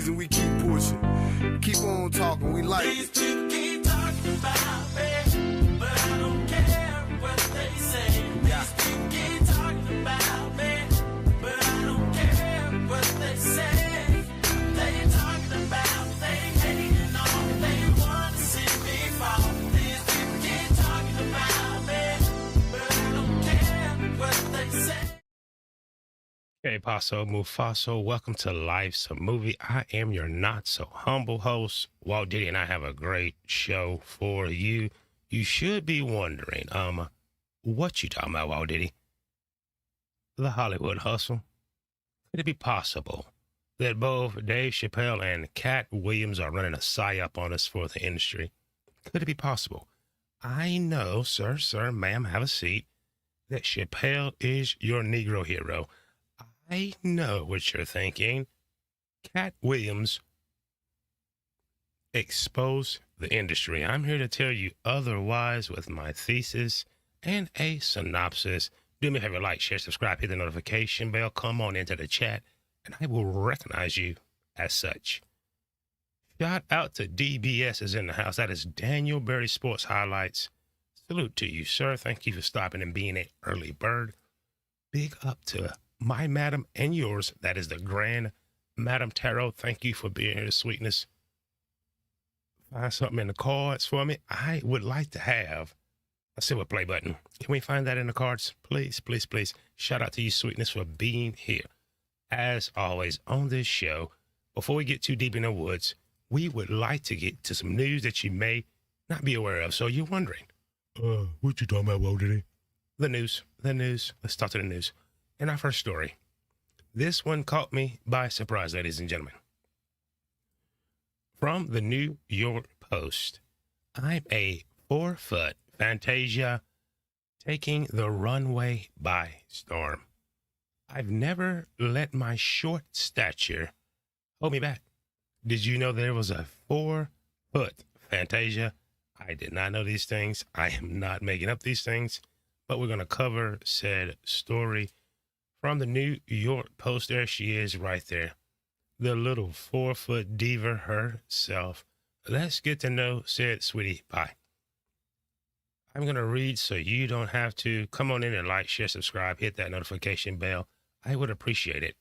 and we keep pushing. Keep on talking, we like These it. people keep talking about me, but I don't care what they say. These people keep talking about me, but I don't care what they say. They talking about, they hating on me, they want to see me fall. These people keep talking about me, but I don't care what they say. Hey, Paso Mufaso, welcome to Life's a Movie. I am your not so humble host, Walt Diddy, and I have a great show for you. You should be wondering, what you talking about, Walt Diddy? The Hollywood hustle. Could it be possible that both Dave Chappelle and Katt Williams are running a psyop on us for the industry? Could it be possible? I know, sir, ma'am, have a seat, that Chappelle is your Negro hero. I know what you're thinking. Katt Williams exposed the industry. I'm here to tell you otherwise with my thesis and a synopsis. Do me a favor, like, share, subscribe, hit the notification bell, come on into the chat, and I will recognize you as such. Shout out to DBS is in the house. That is Daniel Berry Sports Highlights. Salute to you, sir. Thank you for stopping and being an early bird. Big up to my madam and yours. That is the Grand Madam Tarot. Thank you for being here, sweetness. Find something in the cards for me. I would like to have a silver play button. Can we find that in the cards? Please, please, please. Shout out to you, sweetness, for being here. As always, on this show, before we get too deep in the woods, we would like to get to some news that you may not be aware of. So you're wondering, what you talking about, Walt Diddy? The news. Let's talk to the news. In our first story, this one caught me by surprise, ladies and gentlemen. From the New York Post, I'm a 4-foot Fantasia taking the runway by storm. I've never let my short stature hold me back. Did you know there was a 4-foot Fantasia? I did not know these things. I am not making up these things, but we're going to cover said story. From the New York Post, there she is right there. The little 4-foot diva herself. Let's get to know said sweetie pie. I'm going to read so you don't have to. Come on in and like, share, subscribe, hit that notification bell. I would appreciate it.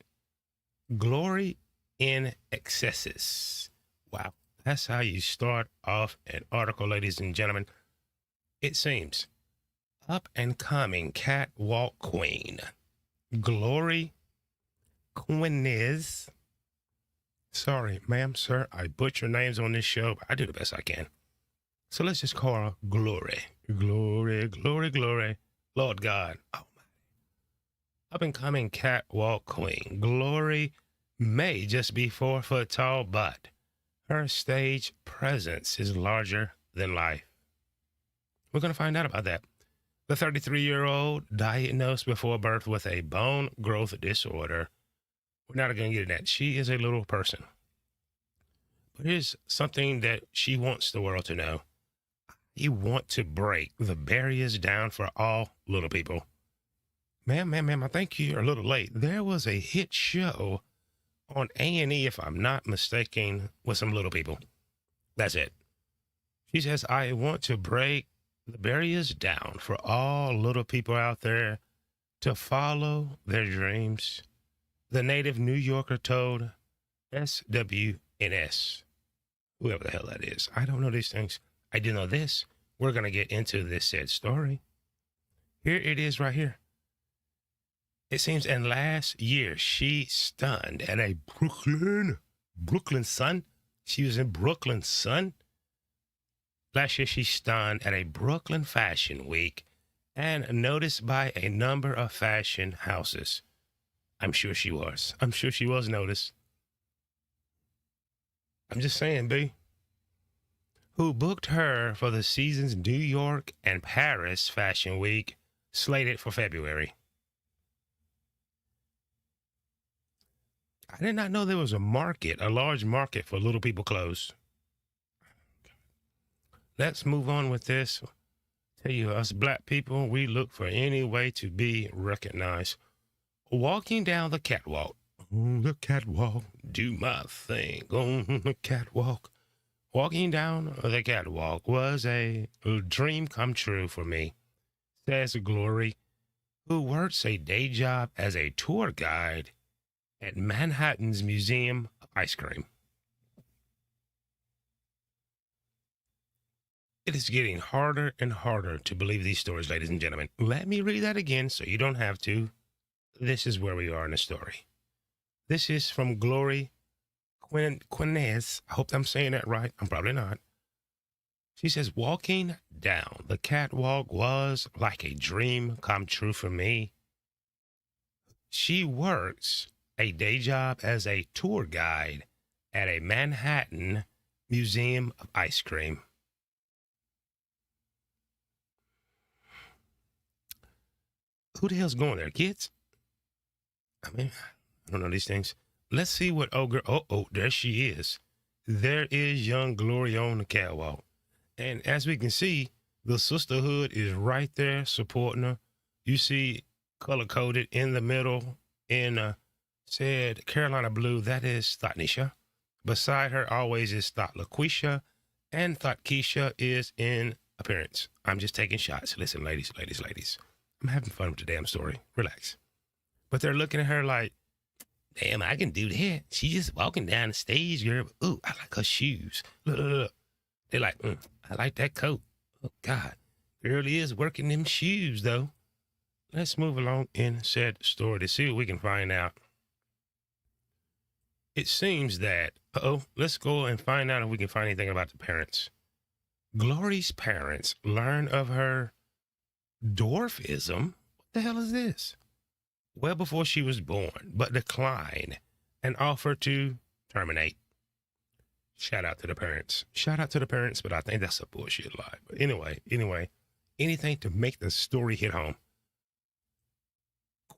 Glory in excesses. Wow. That's how you start off an article, ladies and gentlemen. It seems up and coming catwalk queen, Glory Quiniz. Sorry, ma'am, sir, I butcher names on this show, but I do the best I can. So let's just call her Glory. Glory, glory, glory. Lord God. Oh, my. Up and coming catwalk queen, Glory may just be 4 foot tall, but her stage presence is larger than life. We're going to find out about that. The 33-year-old diagnosed before birth with a bone growth disorder. We're not going to get into that. She is a little person. But here's something that she wants the world to know. You want to break the barriers down for all little people. Ma'am, I think you're a little late. There was a hit show on A&E, if I'm not mistaken, with some little people. That's it. She says, I want to break the barriers down for all little people out there to follow their dreams. The native New Yorker told SWNS, whoever the hell that is. I don't know these things. I do know this. We're going to get into this said story. Here it is right here. It seems in last year, she stunned at a Brooklyn Sun. She was in Brooklyn Sun. Last year, she stunned at a Brooklyn Fashion Week and noticed by a number of fashion houses. I'm sure she was. I'm sure she was noticed. I'm just saying, B. Who booked her for the season's New York and Paris Fashion Week, slated for February. I did not know there was a market, a large market for little people clothes. Let's move on with this. Tell you, us black people, we look for any way to be recognized. Walking down the catwalk, On the catwalk, do my thing on the catwalk. Walking down the catwalk was a dream come true for me, says Glory, who works a day job as a tour guide at Manhattan's Museum of Ice Cream. It is getting harder and harder to believe these stories, ladies and gentlemen. Let me read that again so you don't have to. This is where we are in the story. This is from Glory Quinez. I hope I'm saying that right. I'm probably not. She says, walking down the catwalk was like a dream come true for me. She works a day job as a tour guide at a Manhattan Museum of Ice Cream. Who the hell's going there, kids? I mean, I don't know these things. Let's see what there she is. There is young Glory on the catwalk. And as we can see, the sisterhood is right there supporting her. You see color-coded in the middle in said Carolina blue, that is Thotnisha. Beside her always is Thought LaQuisha, and Thought Keisha is in appearance. I'm just taking shots. Listen, ladies. I'm having fun with the damn story. Relax. But they're looking at her like, damn, I can do that. She's just walking down the stage, girl. Ooh, I like her shoes. Look. They're like, I like that coat. Oh, God. Girl is working them shoes, though. Let's move along in said story to see what we can find out. It seems that, let's go and find out if we can find anything about the parents. Glory's parents learn of her dwarfism. What the hell is this? Well before she was born, but declined and offered to terminate. Shout out to the parents. But I think that's a bullshit lie. But anyway, anything to make the story hit home.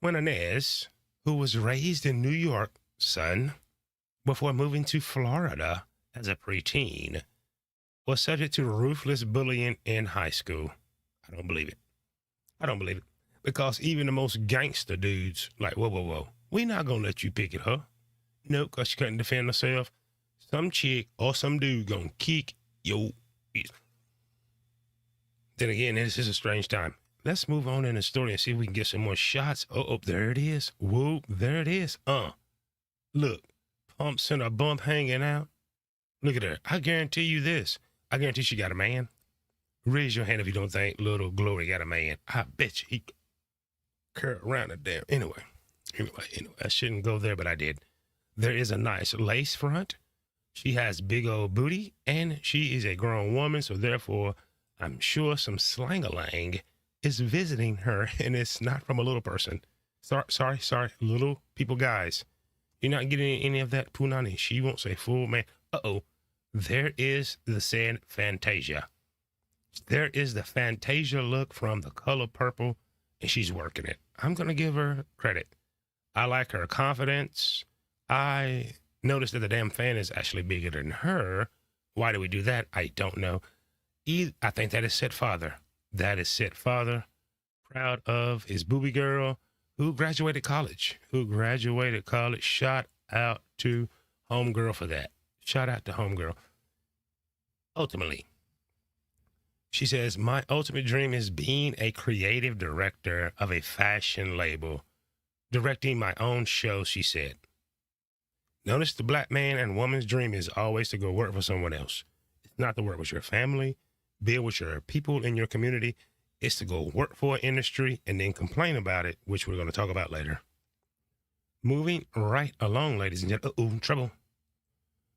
Quinonez, who was raised in New York, son, before moving to Florida as a preteen, was subject to ruthless bullying in high school. I don't believe it. Because even the most gangster dudes, like, whoa, we not gonna let you pick at her. No, because she couldn't defend herself. Some chick or some dude gonna kick your ass. Then again, this is a strange time. Let's move on in the story and see if we can get some more shots. There it is. Whoa, there it is. Look, pumps and a bump hanging out. Look at her. I guarantee you this. I guarantee she got a man. Raise your hand if you don't think little Glory got a man. I bet you he curl around the damn. Anyway, I shouldn't go there, but I did. There is a nice lace front. She has big old booty, and she is a grown woman, so therefore, I'm sure some slang-a-lang is visiting her, and it's not from a little person. Sorry, little people, guys. You're not getting any of that punani. She won't say fool, man. There is the said Fantasia. There is the Fantasia look from The Color Purple, and she's working it. I'm going to give her credit. I like her confidence. I noticed that the damn fan is actually bigger than her. Why do we do that? I don't know. I think that is Sid Father. Proud of his booby girl who graduated college. Shout out to homegirl for that. Shout out to homegirl. Ultimately, she says, my ultimate dream is being a creative director of a fashion label, directing my own show, she said. Notice the black man and woman's dream is always to go work for someone else. It's not to work with your family, build with your people in your community. It's to go work for an industry and then complain about it, which we're going to talk about later. Moving right along, ladies and gentlemen. Trouble.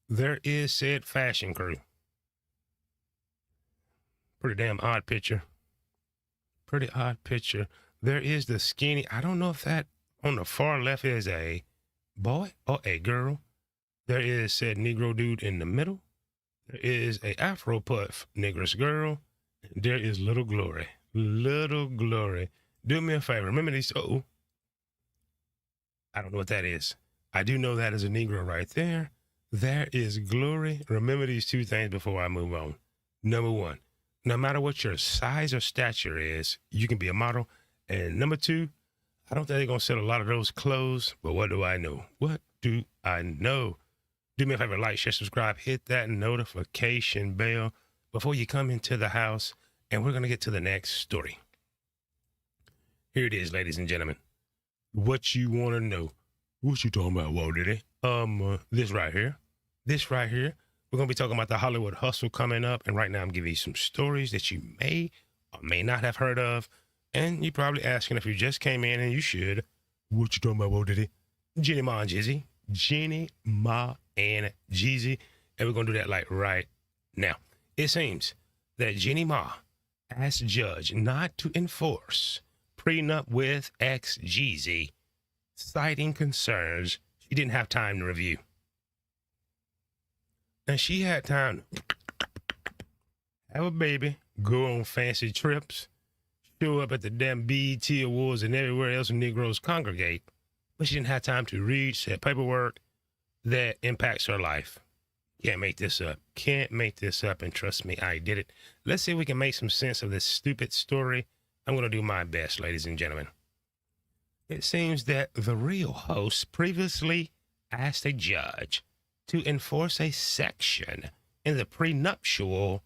There is said fashion crew. Pretty damn odd picture. There is the skinny. I don't know if that on the far left is a boy or a girl. There is said Negro dude in the middle. There is a Afro puff Negress girl. There is Little Glory. Do me a favor. Remember these. I don't know what that is. I do know that is a Negro right there. There is Glory. Remember these two things before I move on. Number one, no matter what your size or stature is, you can be a model. And number two, I don't think they're going to sell a lot of those clothes, but what do I know? What do I know? Do me a favor, like, share, subscribe, hit that notification bell before you come into the house, and we're going to get to the next story. Here it is, ladies and gentlemen. What you want to know. What you talking about, Walt Diddy? This right here. We're going to be talking about the Hollywood hustle coming up, and right now I'm giving you some stories that you may or may not have heard of, and you're probably asking if you just came in, and you should. What you talking about, Walt Diddy? Jeannie Ma and Jeezy. Jeannie Ma and Jeezy, and we're going to do that like right now. It seems that Jeannie Ma asked judge not to enforce prenup with ex-Jeezy, citing concerns she didn't have time to review. And she had time to have a baby, go on fancy trips, show up at the damn BET Awards and everywhere else Negroes congregate, but she didn't have time to read said paperwork that impacts her life. Can't make this up. And trust me, I did it. Let's see if we can make some sense of this stupid story. I'm going to do my best, ladies and gentlemen. It seems that the real host previously asked a judge to enforce a section in the prenuptial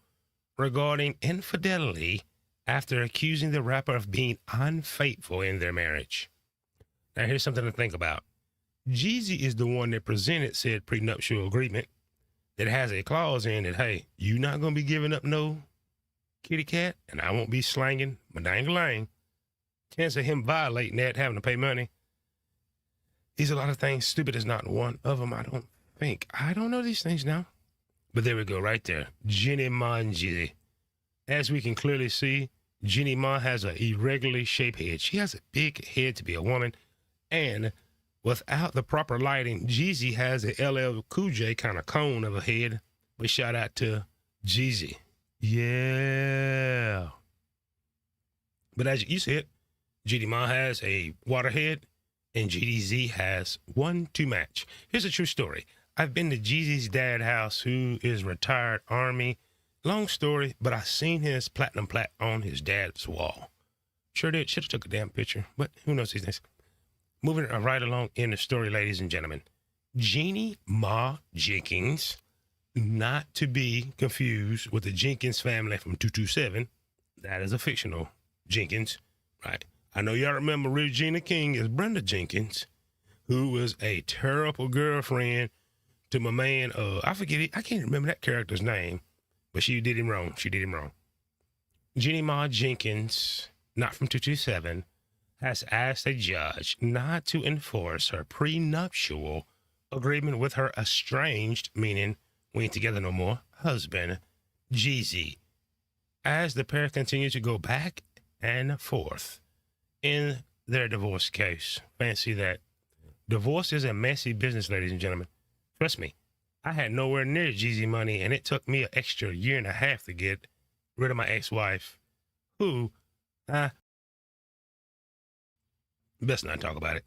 regarding infidelity after accusing the rapper of being unfaithful in their marriage. Now, here's something to think about. Jeezy is the one that presented said prenuptial agreement that has a clause in it. Hey, you not going to be giving up no kitty cat, and I won't be slanging my dang-a-lang. Chance of him violating that, having to pay money. He's a lot of things. Stupid is not one of them, I don't think. I don't know these things now. But there we go, right there. Jeannie Ma and Jeezy. As we can clearly see, Jeannie Ma has an irregularly shaped head. She has a big head to be a woman, and without the proper lighting, Jeezy has a LL Cool J kind of cone of a head. But shout out to Jeezy. Yeah. But as you said, Jeannie Ma has a water head, and GDZ has 1-2 match. Here's a true story. I've been to Jeezy's dad house, who is retired Army. Long story, but I seen his platinum plaque on his dad's wall. Sure did. Should have took a damn picture, but who knows these things. Moving right along in the story, ladies and gentlemen. Jeannie Ma Jenkins, not to be confused with the Jenkins family from 227. That is a fictional Jenkins, right? I know y'all remember Regina King as Brenda Jenkins, who was a terrible girlfriend to my man. I forget it. I can't remember that character's name, but she did him wrong. Jeannie Ma Jenkins, not from 227, has asked a judge not to enforce her prenuptial agreement with her estranged, meaning we ain't together no more, husband, Jeezy, as the pair continue to go back and forth in their divorce case. Fancy that. Divorce is a messy business, ladies and gentlemen. Trust me, I had nowhere near Jeezy money, and it took me an extra 1.5 years to get rid of my ex-wife, who, best not talk about it.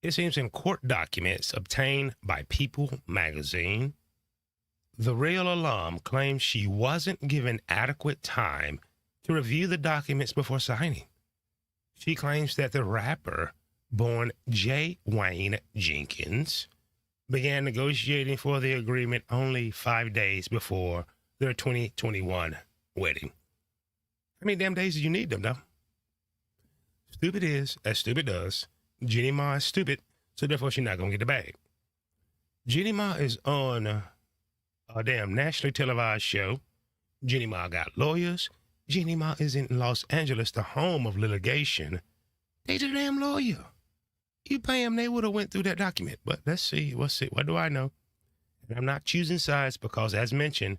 It seems in court documents obtained by People magazine, the real alum claims she wasn't given adequate time to review the documents before signing. She claims that the rapper, born J. Wayne Jenkins, began negotiating for the agreement only 5 days before their 2021 wedding. How many damn days do you need them, though? Stupid is as stupid does. Jeannie Ma is stupid, so therefore she's not going to get the bag. Jeannie Ma is on a damn nationally televised show. Jeannie Ma got lawyers. Jeannie Ma is in Los Angeles, the home of litigation. They the damn lawyer. You pay them, they would have went through that document. But let's see. What do I know? And I'm not choosing sides because, as mentioned,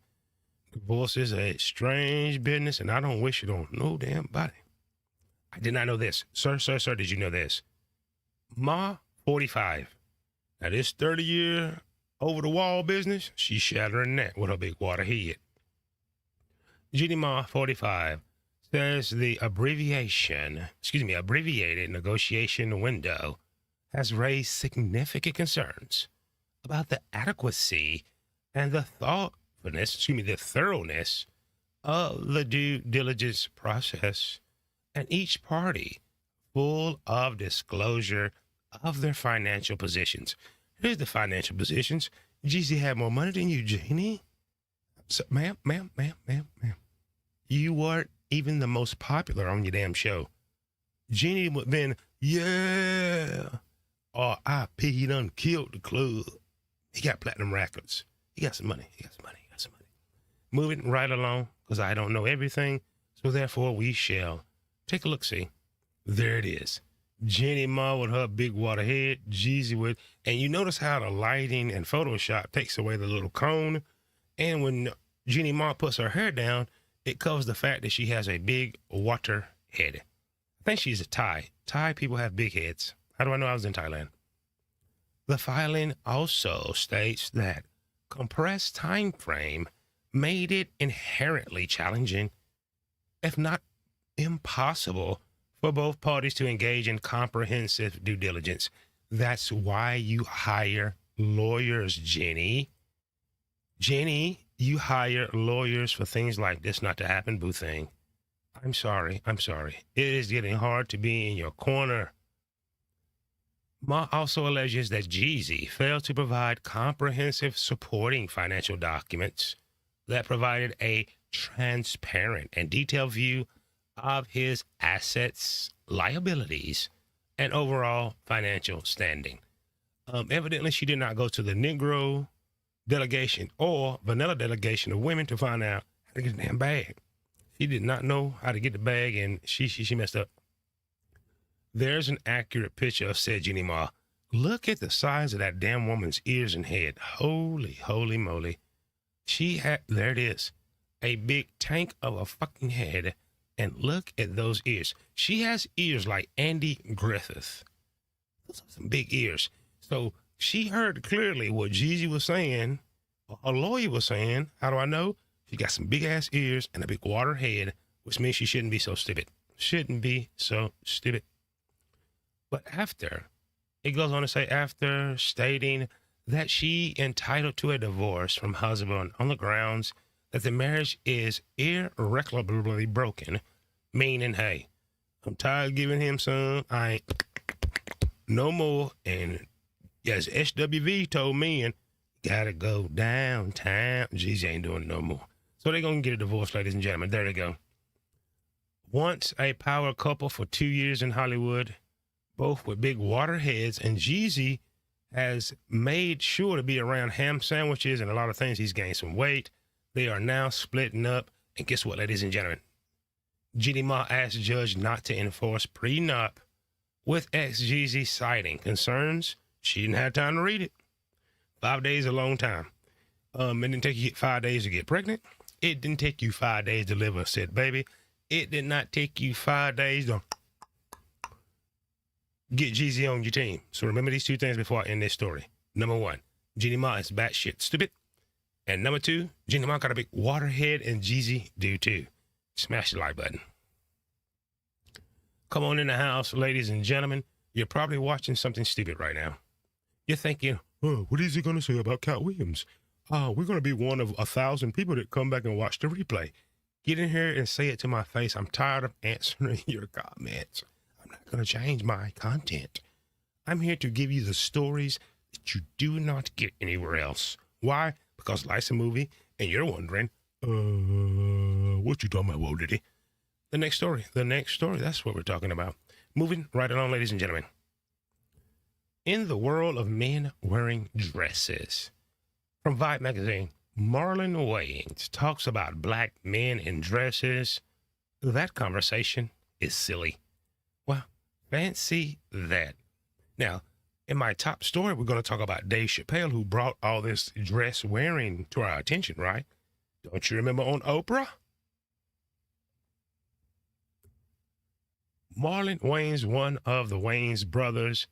divorce is a strange business, and I don't wish it on no damn body. I did not know this. Sir, did you know this? Ma, 45. Now, this 30-year over-the-wall business, she's shattering that with her big water head. Jeannie Ma, 45, says the abbreviated negotiation window has raised significant concerns about the adequacy and the thoroughness of the due diligence process, and each party full of disclosure of their financial positions. Here's the financial positions. Jeezy had more money than you, Jeannie. So, ma'am. You weren't even the most popular on your damn show. Jeannie would have been, yeah. R.I.P. He done killed the club. He got platinum records. He got some money. Moving right along, because I don't know everything. So therefore, we shall take a look-see. There it is. Jeannie Ma with her big water head, Jeezy with, and you notice how the lighting and Photoshop takes away the little cone. And when Jeannie Ma puts her hair down, it covers the fact that she has a big water head. I think she's a Thai. Thai people have big heads. How do I know I was in Thailand? The filing also states that compressed time frame made it inherently challenging, if not impossible, for both parties to engage in comprehensive due diligence. That's why you hire lawyers, Jenny. Jenny, you hire lawyers for things like this not to happen, boo thing. I'm sorry. It is getting hard to be in your corner. Ma also alleges that Jeezy failed to provide comprehensive supporting financial documents that provided a transparent and detailed view of his assets, liabilities, and overall financial standing. Evidently, she did not go to the Negro delegation or vanilla delegation of women to find out how to get the damn bag. She did not know how to get the bag, and she messed up. There's an accurate picture of said Jeannie Ma. Look at the size of that damn woman's ears and head. Holy moly. She had, there it is, a big tank of a fucking head. And look at those ears. She has ears like Andy Griffith. Those are some big ears. So she heard clearly what Jeezy was saying, or a lawyer was saying. How do I know? She got some big ass ears and a big water head, which means she shouldn't be so stupid. But after, it goes on to say, after stating that she entitled to a divorce from husband on the grounds that the marriage is irrecoverably broken, meaning, hey, I'm tired of giving him some, I ain't no more, and as SWV told me, and gotta go downtown. Jeezy ain't doing it no more. So they're gonna get a divorce, ladies and gentlemen. There they go. Once a power couple for 2 years in Hollywood, both with big water heads, and Jeezy has made sure to be around ham sandwiches and a lot of things. He's gained some weight. They are now splitting up. And guess what, ladies and gentlemen? Jeannie Ma asked Judge not to enforce prenup with ex-Jeezy, citing concerns. She didn't have time to read it. 5 days is a long time. It didn't take you 5 days to get pregnant. It didn't take you 5 days to deliver a said baby. It did not take you 5 days to get Jeezy on your team. So remember these two things before I end this story. Number one, Jeannie Ma is batshit stupid. And number two, Jeannie Ma got a big water head, and Jeezy do too. Smash the like button. Come on in the house, ladies and gentlemen. You're probably watching something stupid right now. You're thinking, oh, what is he going to say about Cat Williams? We're going to be one of 1,000 people that come back and watch the replay. Get in here and say it to my face. I'm tired of answering your comments. I'm not going to change my content. I'm here to give you the stories that you do not get anywhere else. Why? Because life's a movie, and you're wondering, what you talking about, Whoa Diddy? The next story, that's what we're talking about. Moving right along, ladies and gentlemen. In the world of men wearing dresses, from Vibe magazine, Marlon Wayans talks about black men in dresses. That conversation is silly. Well, fancy that. Now, in my top story, we're going to talk about Dave Chappelle, who brought all this dress wearing to our attention, right? Don't you remember on Oprah? Marlon Wayans, one of the Wayans brothers,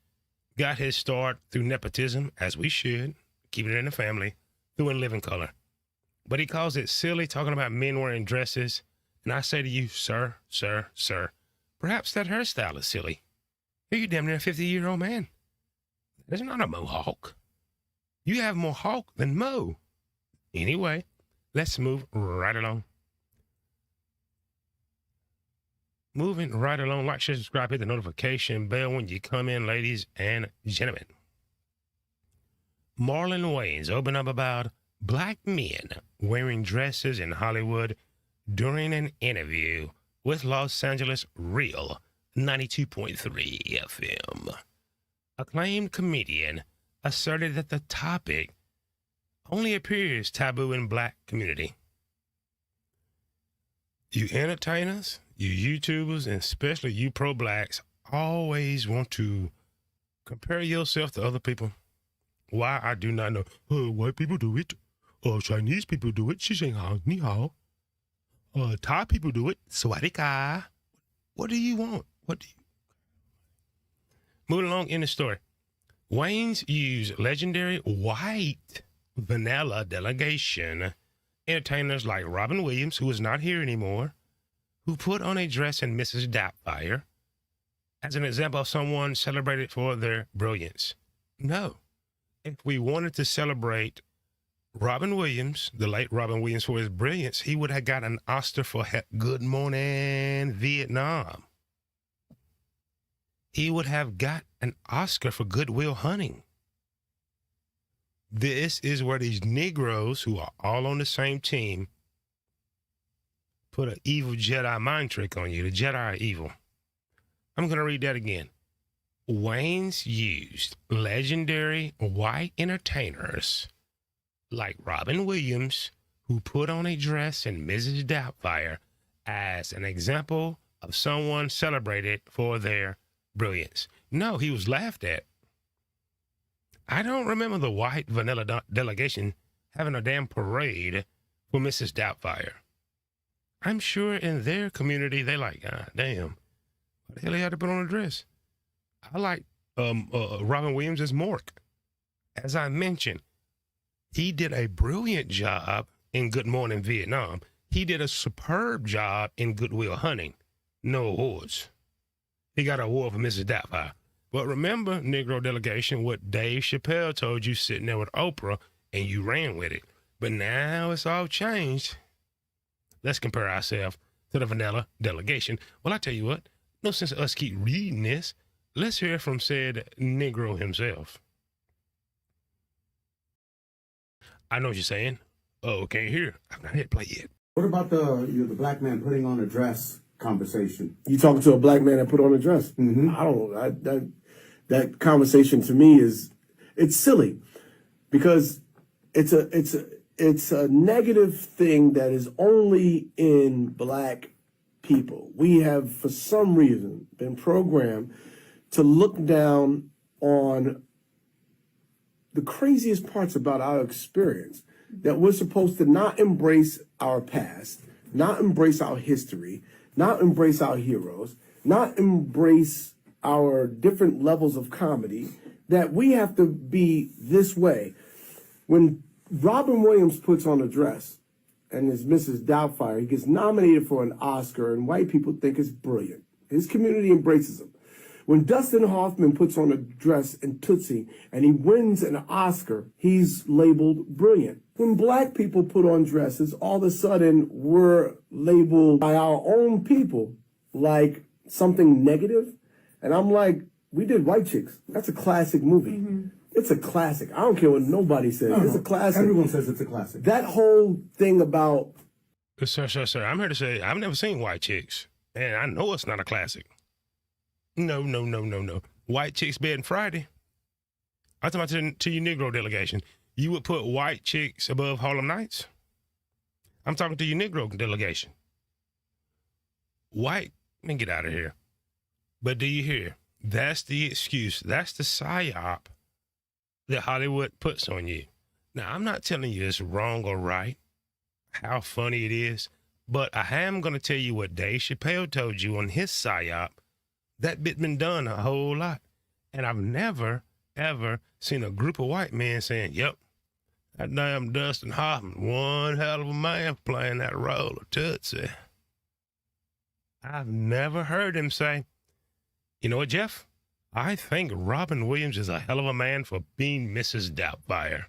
got his start through nepotism, as we should, keep it in the family, through In Living Color. But he calls it silly, talking about men wearing dresses. And I say to you, sir, perhaps that hairstyle is silly. You're damn near a 50-year-old man. That's not a mohawk. You have more hawk than mo. Anyway, let's move right along. Moving right along, like, share, subscribe, hit the notification bell when you come in, ladies and gentlemen. Marlon Wayans opened up about black men wearing dresses in Hollywood during an interview with Los Angeles Real 92.3 FM. Acclaimed comedian asserted that the topic only appears taboo in black community. You entertainers, you YouTubers, and especially you pro-blacks always want to compare yourself to other people. Why, I do not know. White people do it. Chinese people do it. Ni hao. Thai people do it. Swadika. What do you want? Moving along in the story. Wayans used legendary white vanilla delegation entertainers like Robin Williams, who is not here anymore, who put on a dress in Mrs. Doubtfire, as an example of someone celebrated for their brilliance. No. If we wanted to celebrate Robin Williams, the late Robin Williams, for his brilliance, he would have got an Oscar for Good Morning Vietnam. He would have got an Oscar for Good Will Hunting. This is where these Negroes, who are all on the same team, put an evil Jedi mind trick on you. The Jedi are evil. I'm going to read that again. Wayans used legendary white entertainers like Robin Williams, who put on a dress in Mrs. Doubtfire, as an example of someone celebrated for their brilliance. No, he was laughed at. I don't remember the white vanilla delegation having a damn parade for Mrs. Doubtfire. I'm sure in their community, they like, God damn, what the hell he had to put on a dress? I like Robin Williams as Mork. As I mentioned, he did a brilliant job in Good Morning Vietnam. He did a superb job in Good Will Hunting. No awards. He got an award for Mrs. Doubtfire. But remember, Negro delegation, what Dave Chappelle told you sitting there with Oprah, and you ran with it. But now it's all changed. Let's compare ourselves to the vanilla delegation. Well, I tell you what, no sense of us keep reading this. Let's hear from said Negro himself. I know what you're saying. Oh, can't hear. I've not hit play yet. What about the black man putting on a dress conversation? You talking to a black man that put on a dress? Mm-hmm. That conversation to me it's silly, because it's a negative thing that is only in black people. We have, for some reason, been programmed to look down on the craziest parts about our experience, that we're supposed to not embrace our past, not embrace our history, not embrace our heroes, not embrace our different levels of comedy, that we have to be this way. When Robin Williams puts on a dress and is Mrs. Doubtfire, he gets nominated for an Oscar, and white people think it's brilliant. His community embraces him. When Dustin Hoffman puts on a dress in Tootsie and he wins an Oscar, he's labeled brilliant. When black people put on dresses, all of a sudden we're labeled by our own people like something negative. And I'm like, we did White Chicks. That's a classic movie. Mm-hmm. It's a classic. I don't care what nobody says. No, it's a classic. Everyone says it's a classic. That whole thing about... Sir, I'm here to say I've never seen White Chicks, and I know it's not a classic. No. White Chicks Bed and Friday. I'm talking about to your Negro delegation. You would put White Chicks above Harlem Nights? I'm talking to your Negro delegation. White, man, get out of here. But do you hear? That's the excuse. That's the psyop that Hollywood puts on you. Now, I'm not telling you it's wrong or right, how funny it is, but I am going to tell you what Dave Chappelle told you on his psyop. That bit been done a whole lot. And I've never, ever seen a group of white men saying, yep, that damn Dustin Hoffman, one hell of a man playing that role of Tootsie. I've never heard him say, you know what, Jeff? I think Robin Williams is a hell of a man for being Mrs. Doubtfire.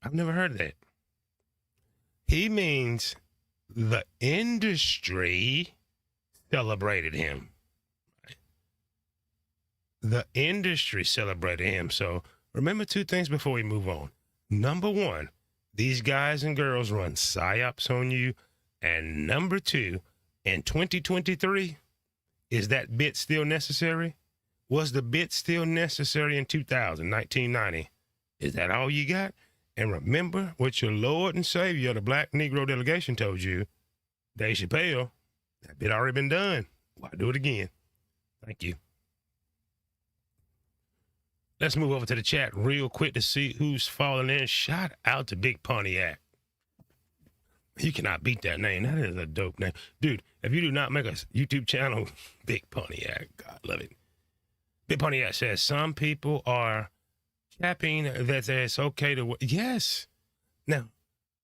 I've never heard that. He means the industry celebrated him. The industry celebrated him. So remember two things before we move on. Number one, these guys and girls run psyops on you. And number two, in 2023, is that bit still necessary? Was the bit still necessary in 1990? Is that all you got? And remember what your Lord and Savior, the Black Negro delegation, told you, Dave Chappelle, that bit already been done. Why do it again? Thank you. Let's move over to the chat real quick to see who's falling in. Shout out to Big Pontiac. You cannot beat that name. That is a dope name. Dude, if you do not make a YouTube channel, Big Pontiac, God love it. Big Pontiac says, some people are capping that it's okay to... Yes. Now,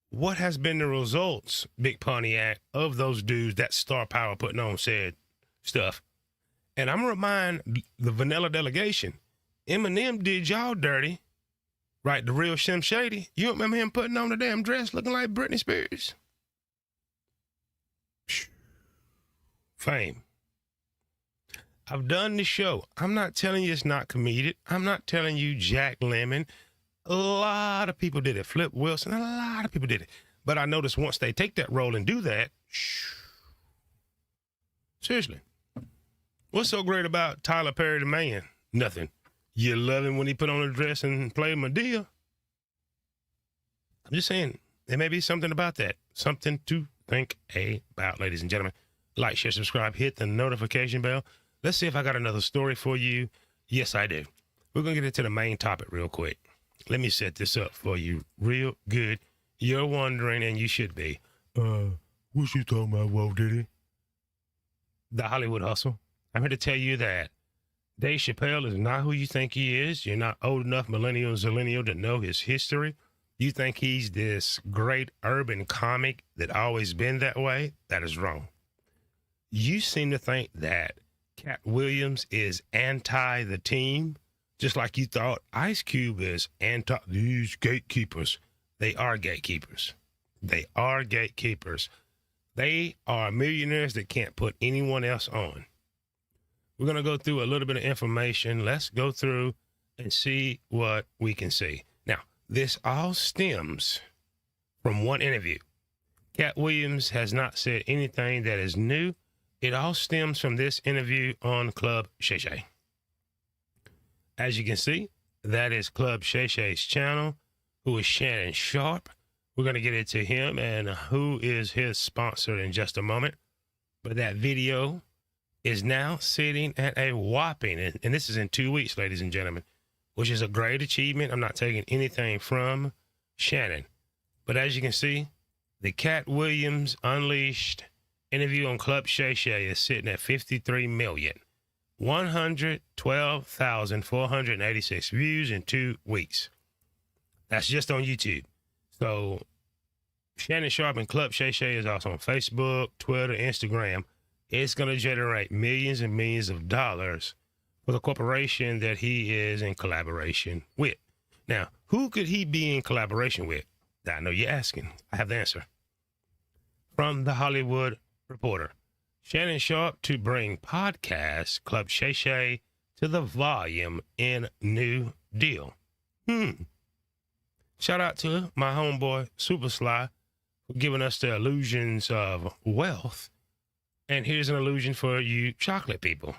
what has been the results, Big Pontiac, of those dudes, that star power putting on said stuff? And I'm going to remind the vanilla delegation, Eminem did y'all dirty, right? The real Slim Shady. You remember him putting on the damn dress looking like Britney Spears? Fame. I've done the show. I'm not telling you it's not comedic. I'm not telling you Jack Lemmon. A lot of people did it. Flip Wilson, a lot of people did it. But I noticed once they take that role and do that, seriously, what's so great about Tyler Perry the Man? Nothing. You love him when he put on a dress and played Medea. I'm just saying, there may be something about that. Something to think about, ladies and gentlemen. Like, share, subscribe, hit the notification bell. Let's see if I got another story for you. Yes, I do. We're going to get into the main topic real quick. Let me set this up for you real good. You're wondering, and you should be, what you talking about, Walt Diddy? The Hollywood hustle. I'm here to tell you that Dave Chappelle is not who you think he is. You're not old enough, millennial and zillennial, to know his history. You think he's this great urban comic that always been that way. That is wrong. You seem to think that Cat Williams is anti the team, just like you thought Ice Cube is anti these gatekeepers. They are gatekeepers. They are gatekeepers. They are millionaires that can't put anyone else on. We're going to go through a little bit of information. Let's go through and see what we can see. Now, this all stems from one interview. Cat Williams has not said anything that is new. It all stems from this interview on Club Shay Shay. As you can see, that is Club Shay Shay's channel, who is Shannon Sharp. We're going to get into him and who is his sponsor in just a moment. But that video is now sitting at a whopping, and this is in 2 weeks, ladies and gentlemen, which is a great achievement. I'm not taking anything from Shannon. But as you can see, the Cat Williams Unleashed interview on Club Shay Shay is sitting at 53,112,486 views in 2 weeks. That's just on YouTube. So Shannon Sharp and Club Shay Shay is also on Facebook, Twitter, Instagram. It's going to generate millions and millions of dollars for the corporation that he is in collaboration with. Now, who could he be in collaboration with? I know you're asking. I have the answer. From The Hollywood Reporter, Shannon Sharp to bring podcast Club Shay Shay to the volume in New Deal. Shout out to my homeboy Super Sly for giving us the illusions of wealth. And here's an illusion for you chocolate people.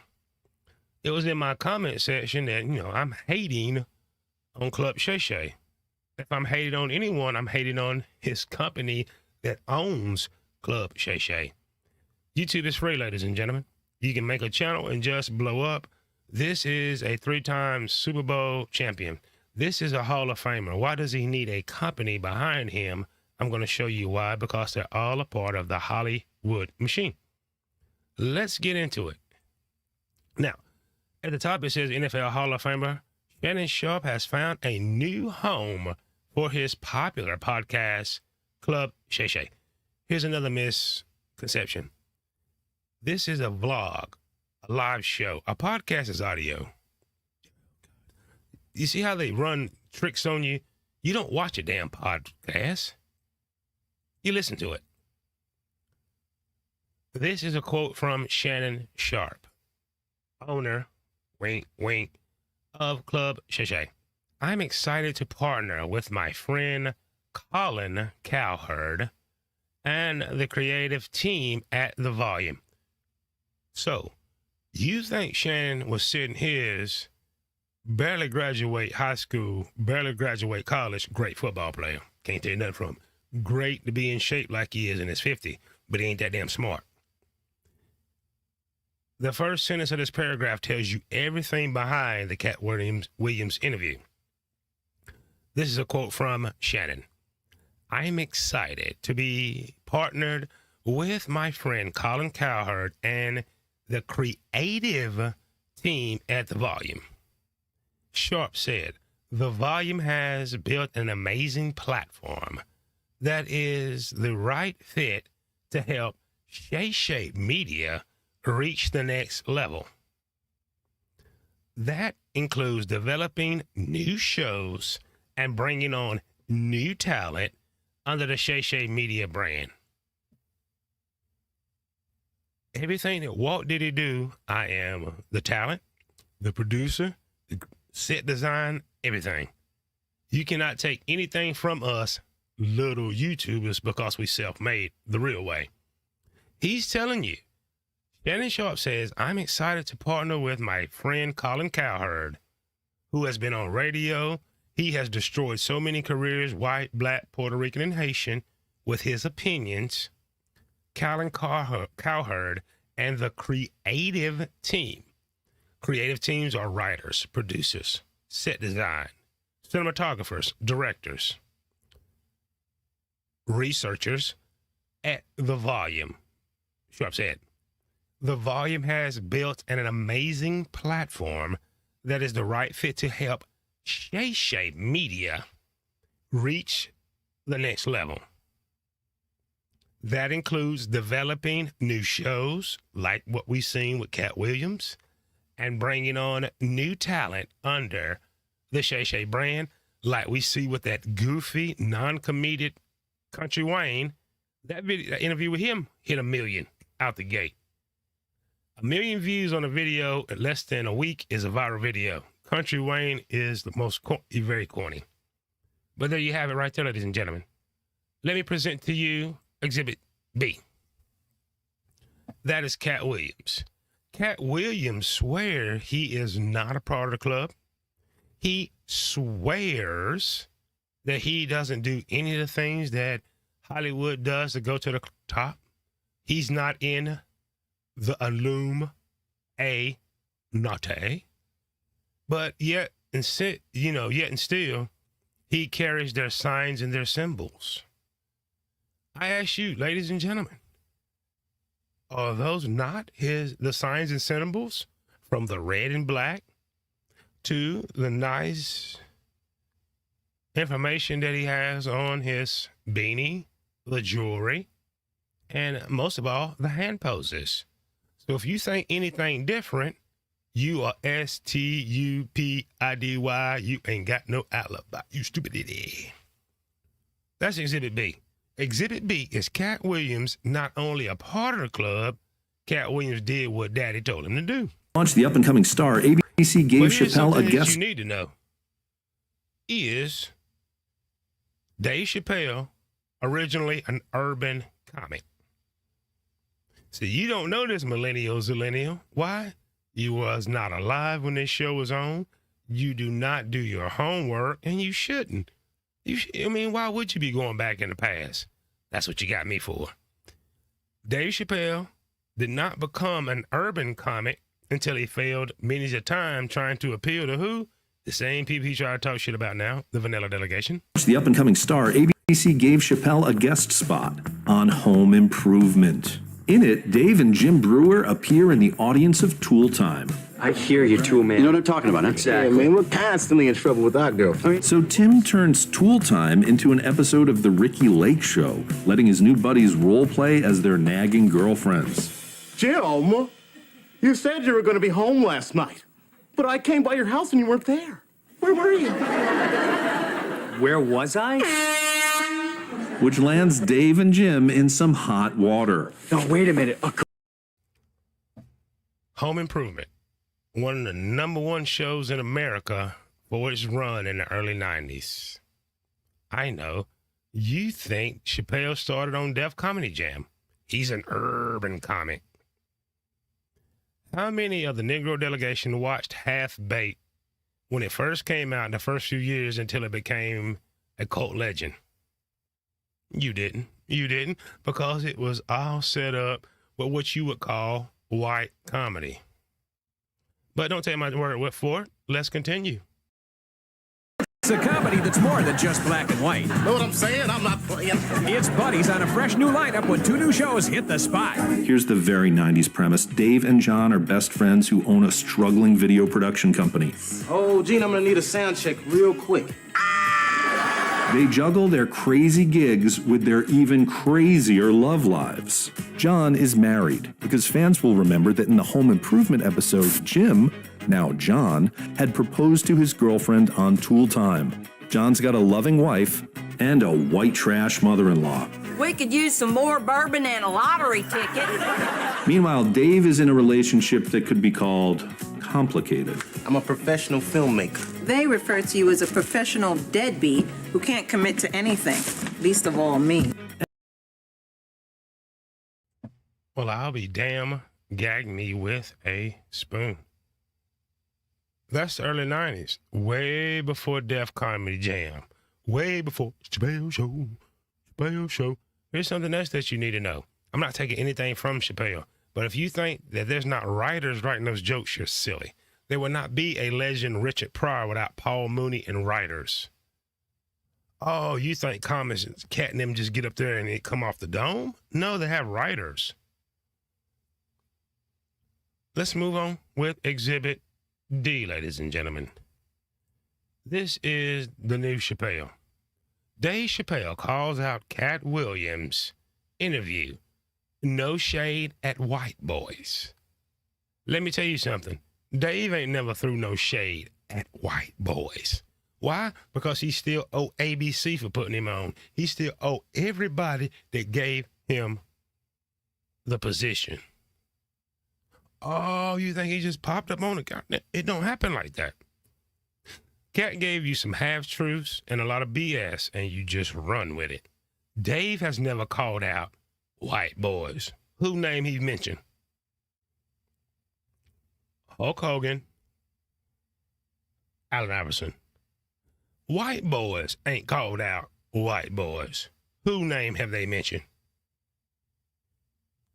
It was in my comment section that, I'm hating on Club Shay Shay. If I'm hating on anyone, I'm hating on his company that owns Club Shay Shay. YouTube is free, ladies and gentlemen. You can make a channel and just blow up. This is a 3-time Super Bowl champion. This is a Hall of Famer. Why does he need a company behind him? I'm going to show you why, because they're all a part of the Hollywood machine. Let's get into it. Now, at the top, it says NFL Hall of Famer Shannon Sharp has found a new home for his popular podcast, Club Shay Shay. Here's another misconception. This is a vlog, a live show. A podcast is audio. You see how they run tricks on you? You don't watch a damn podcast. You listen to it. This is a quote from Shannon Sharp, owner, wink, wink, of Club Shay Shay. I'm excited to partner with my friend Colin Cowherd and the creative team at The Volume. So, you think Shannon was sitting his barely graduate high school, barely graduate college, great football player. Can't tell you nothing from him. Great to be in shape like he is in his 50s, but he ain't that damn smart. The first sentence of this paragraph tells you everything behind the Katt Williams interview. This is a quote from Shannon. I'm excited to be partnered with my friend Colin Cowherd and the creative team at The Volume. Sharp said, The Volume has built an amazing platform that is the right fit to help Shay Shay Media reach the next level. That includes developing new shows and bringing on new talent under the Shay Shay Media brand. Everything that Walt Diddy do, I am the talent, the producer, the set design, everything. You cannot take anything from us little YouTubers because we self-made the real way. He's telling you. Shannon Sharp says, I'm excited to partner with my friend Colin Cowherd, who has been on radio. He has destroyed so many careers, white, black, Puerto Rican, and Haitian, with his opinions. Colin Cowherd and the creative team. Creative teams are writers, producers, set design, cinematographers, directors, researchers at The Volume. Sharp said, The Volume has built an amazing platform that is the right fit to help Shay Shay Media reach the next level. That includes developing new shows like what we've seen with Katt Williams and bringing on new talent under the Shay Shay brand like we see with that goofy, non-comedic Country Wayne. That interview with him hit 1 million out the gate. 1 million views on a video in less than a week is a viral video. Country Wayne is the most very corny. But there you have it right there, ladies and gentlemen. Let me present to you Exhibit B. That is Katt Williams. Katt Williams swears he is not a part of the club. He swears that he doesn't do any of the things that Hollywood does to go to the top. He's not in the Illuminati, but yet and still, he carries their signs and their symbols. I ask you, ladies and gentlemen, are those not the signs and symbols from the red and black to the nice information that he has on his beanie, the jewelry, and most of all, the hand poses? So if you think anything different, you are S-T-U-P-I-D-Y. You ain't got no alibi, you stupidity. That's Exhibit B. Exhibit B is Katt Williams not only a part of the club, Katt Williams did what Daddy told him to do. Launched the up-and-coming star, ABC gave Chappelle a guest. What you need to know is Dave Chappelle, originally an urban comic. See, you don't know this, zillennial. Why? You was not alive when this show was on. You do not do your homework, and you shouldn't. Why would you be going back in the past? That's what you got me for. Dave Chappelle did not become an urban comic until he failed many a time trying to appeal to who? The same people he tried to talk shit about now, the vanilla delegation. The up-and-coming star, ABC gave Chappelle a guest spot on Home Improvement. In it, Dave and Jim Brewer appear in the audience of Tool Time. I hear you too, man. You know what I'm talking about, huh? Exactly. Yeah, man, we're constantly in trouble with our girlfriend. So Tim turns Tool Time into an episode of The Ricky Lake Show, letting his new buddies role play as their nagging girlfriends. Jim, you said you were going to be home last night, but I came by your house and you weren't there. Where were you? Where was I? which lands Dave and Jim in some hot water. No, wait a minute. Home Improvement, one of the #1 shows in America for its run in the early 90s. I know, you think Chappelle started on Def Comedy Jam. He's an urban comic. How many of the Negro delegation watched Half-Baked when it first came out in the first few years until it became a cult legend? You didn't. You didn't, because it was all set up with what you would call white comedy. But don't take my word for it. Let's continue. It's a comedy that's more than just black and white. Know what I'm saying? I'm not playing. It's buddies on a fresh new lineup when 2 new shows hit the spot. Here's the very 90s premise. Dave and John are best friends who own a struggling video production company. Oh, Gene, I'm gonna need a sound check real quick. They juggle their crazy gigs with their even crazier love lives. John is married because fans will remember that in the Home Improvement episode, Jim, now John, had proposed to his girlfriend on Tool Time. John's got a loving wife and a white trash mother-in-law. We could use some more bourbon and a lottery ticket. Meanwhile, Dave is in a relationship that could be called complicated. I'm a professional filmmaker. They refer to you as a professional deadbeat who can't commit to anything, least of all me. Well, I'll be damn, gag me with a spoon. That's the early 90s, way before Def Comedy Jam, way before Chappelle Show. Here's something else that you need to know. I'm not taking anything from Chappelle, but if you think that there's not writers writing those jokes, you're silly. There would not be a legend Richard Pryor without Paul Mooney and writers. Oh, you think comics, Katt and them just get up there and they come off the dome? No, they have writers. Let's move on with Exhibit D, ladies and gentlemen. This is the new Chappelle. Dave Chappelle calls out Katt Williams' interview, "No Shade at White Boys." Let me tell you something. Dave ain't never threw no shade at white boys. Why? Because he still owe ABC for putting him on. He still owe everybody that gave him the position. Oh, you think he just popped up on it? It don't happen like that. Katt gave you some half-truths and a lot of BS, and you just run with it. Dave has never called out white boys. Who name he mentioned? Hulk Hogan, Allen Iverson. White boys ain't called out white boys. Who name have they mentioned?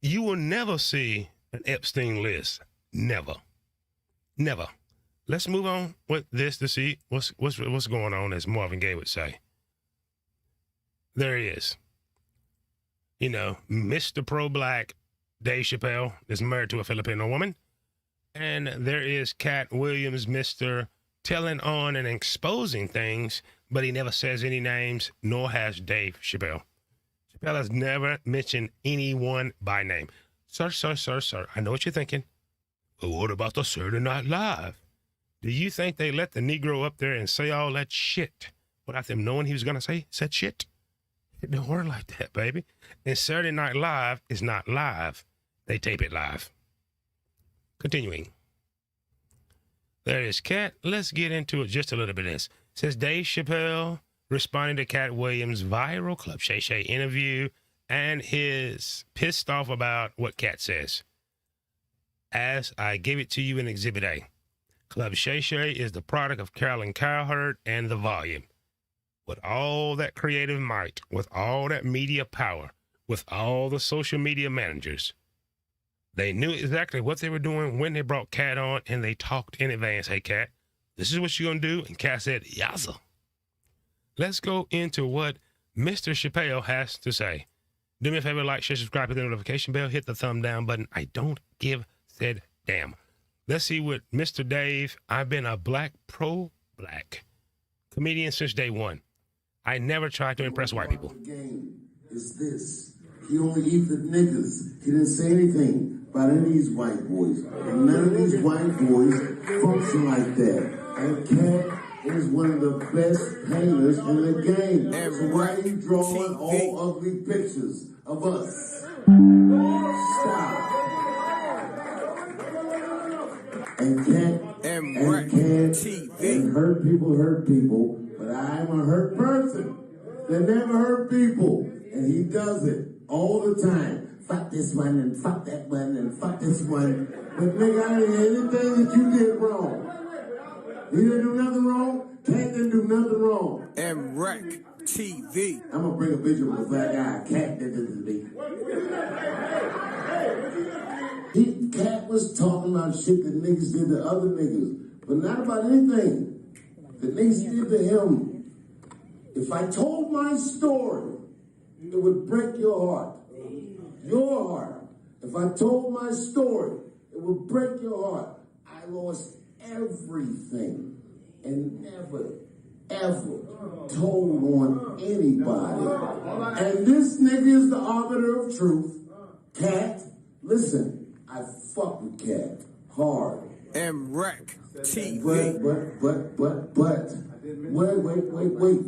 You will never see an Epstein list. Never. Never. Let's move on with this to see what's going on, as Marvin Gaye would say. There he is. You know, Mr. Pro-Black Dave Chappelle is married to a Filipino woman. And there is Katt Williams, Mr. telling on and exposing things, but he never says any names, nor has Dave Chappelle. Chappelle has never mentioned anyone by name. Sir, I know what you're thinking. But what about the Saturday Night Live? Do you think they let the Negro up there and say all that shit without them knowing he was going to say said shit? It don't work like that, baby. And Saturday Night Live is not live. They tape it live. Continuing. There is Katt. Let's get into it just a little bit of this. It says Dave Chappelle responding to Katt Williams' viral Club Shay Shay interview and his pissed off about what Katt says. As I gave it to you in Exhibit A, Club Shay Shay is the product of Carolyn Cowherd and The Volume. With all that creative might, with all that media power, with all the social media managers, they knew exactly what they were doing when they brought Katt on, and they talked in advance. Hey, Katt, this is what you're going to do. And Katt said, yassa. Let's go into what Mr. Chappelle has to say. Do me a favor, like, share, subscribe, hit the notification bell, hit the thumb down button. I don't give said damn. Let's see what Mr. Dave, I've been a pro-black comedian since day one. I never tried to impress white people. The game is this. He only eats the niggas. He didn't say anything about any of these white boys. And none of these white boys function like that. And Katt is one of the best painters in the game. So why are you drawing all ugly pictures of us? Stop. And hurt people, but I'm a hurt person that never hurt people. And he does it all the time. Fuck this one and fuck that one and fuck this one. But nigga, I didn't hear anything that you did wrong. You didn't do nothing wrong. Cat didn't do nothing wrong. MREC TV. I'm gonna bring a picture of a black guy. Cat did this to me. Cat was talking about shit that niggas did to other niggas, but not about anything that niggas did to him. If I told my story, it would break your heart. Your heart. If I told my story, it would break your heart. I lost everything and never, ever told on anybody. And this nigga is the arbiter of truth. Cat, listen. I fuck with Cat hard. MREC TV. But.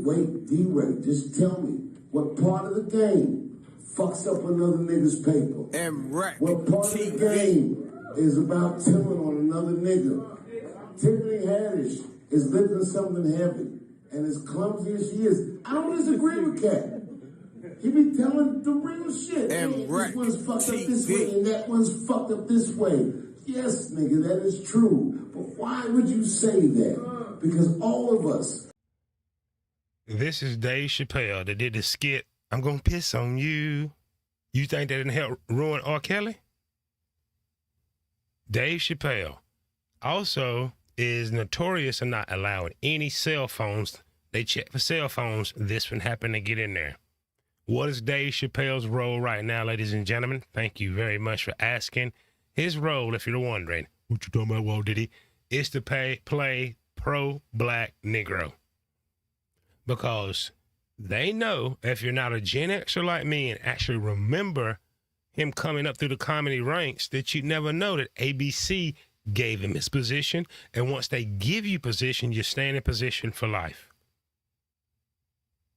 Wait, D-Ray, just tell me what part of the game fucks up another nigga's paper? MREC What part TV. of the game is about tilling on another nigga? Tiffany Haddish is lifting something heavy, and as clumsy as she is, I don't disagree with Cat. He be telling the real shit. This one's fucked up this way and that one's fucked up this way. Yes, nigga, that is true. But why would you say that? Because all of us. This is Dave Chappelle that did the skit, I'm gonna piss on you. You think that didn't help ruin R. Kelly? Dave Chappelle also is notorious for not allowing any cell phones. They check for cell phones. This one happened to get in there. What is Dave Chappelle's role right now, ladies and gentlemen? Thank you very much for asking. His role, if you're wondering, what you talking about, Walt Diddy, is to play pro-black Negro. Because they know if you're not a Gen Xer like me and actually remember him coming up through the comedy ranks, that you never know that ABC gave him his position. And once they give you position, you stand in position for life.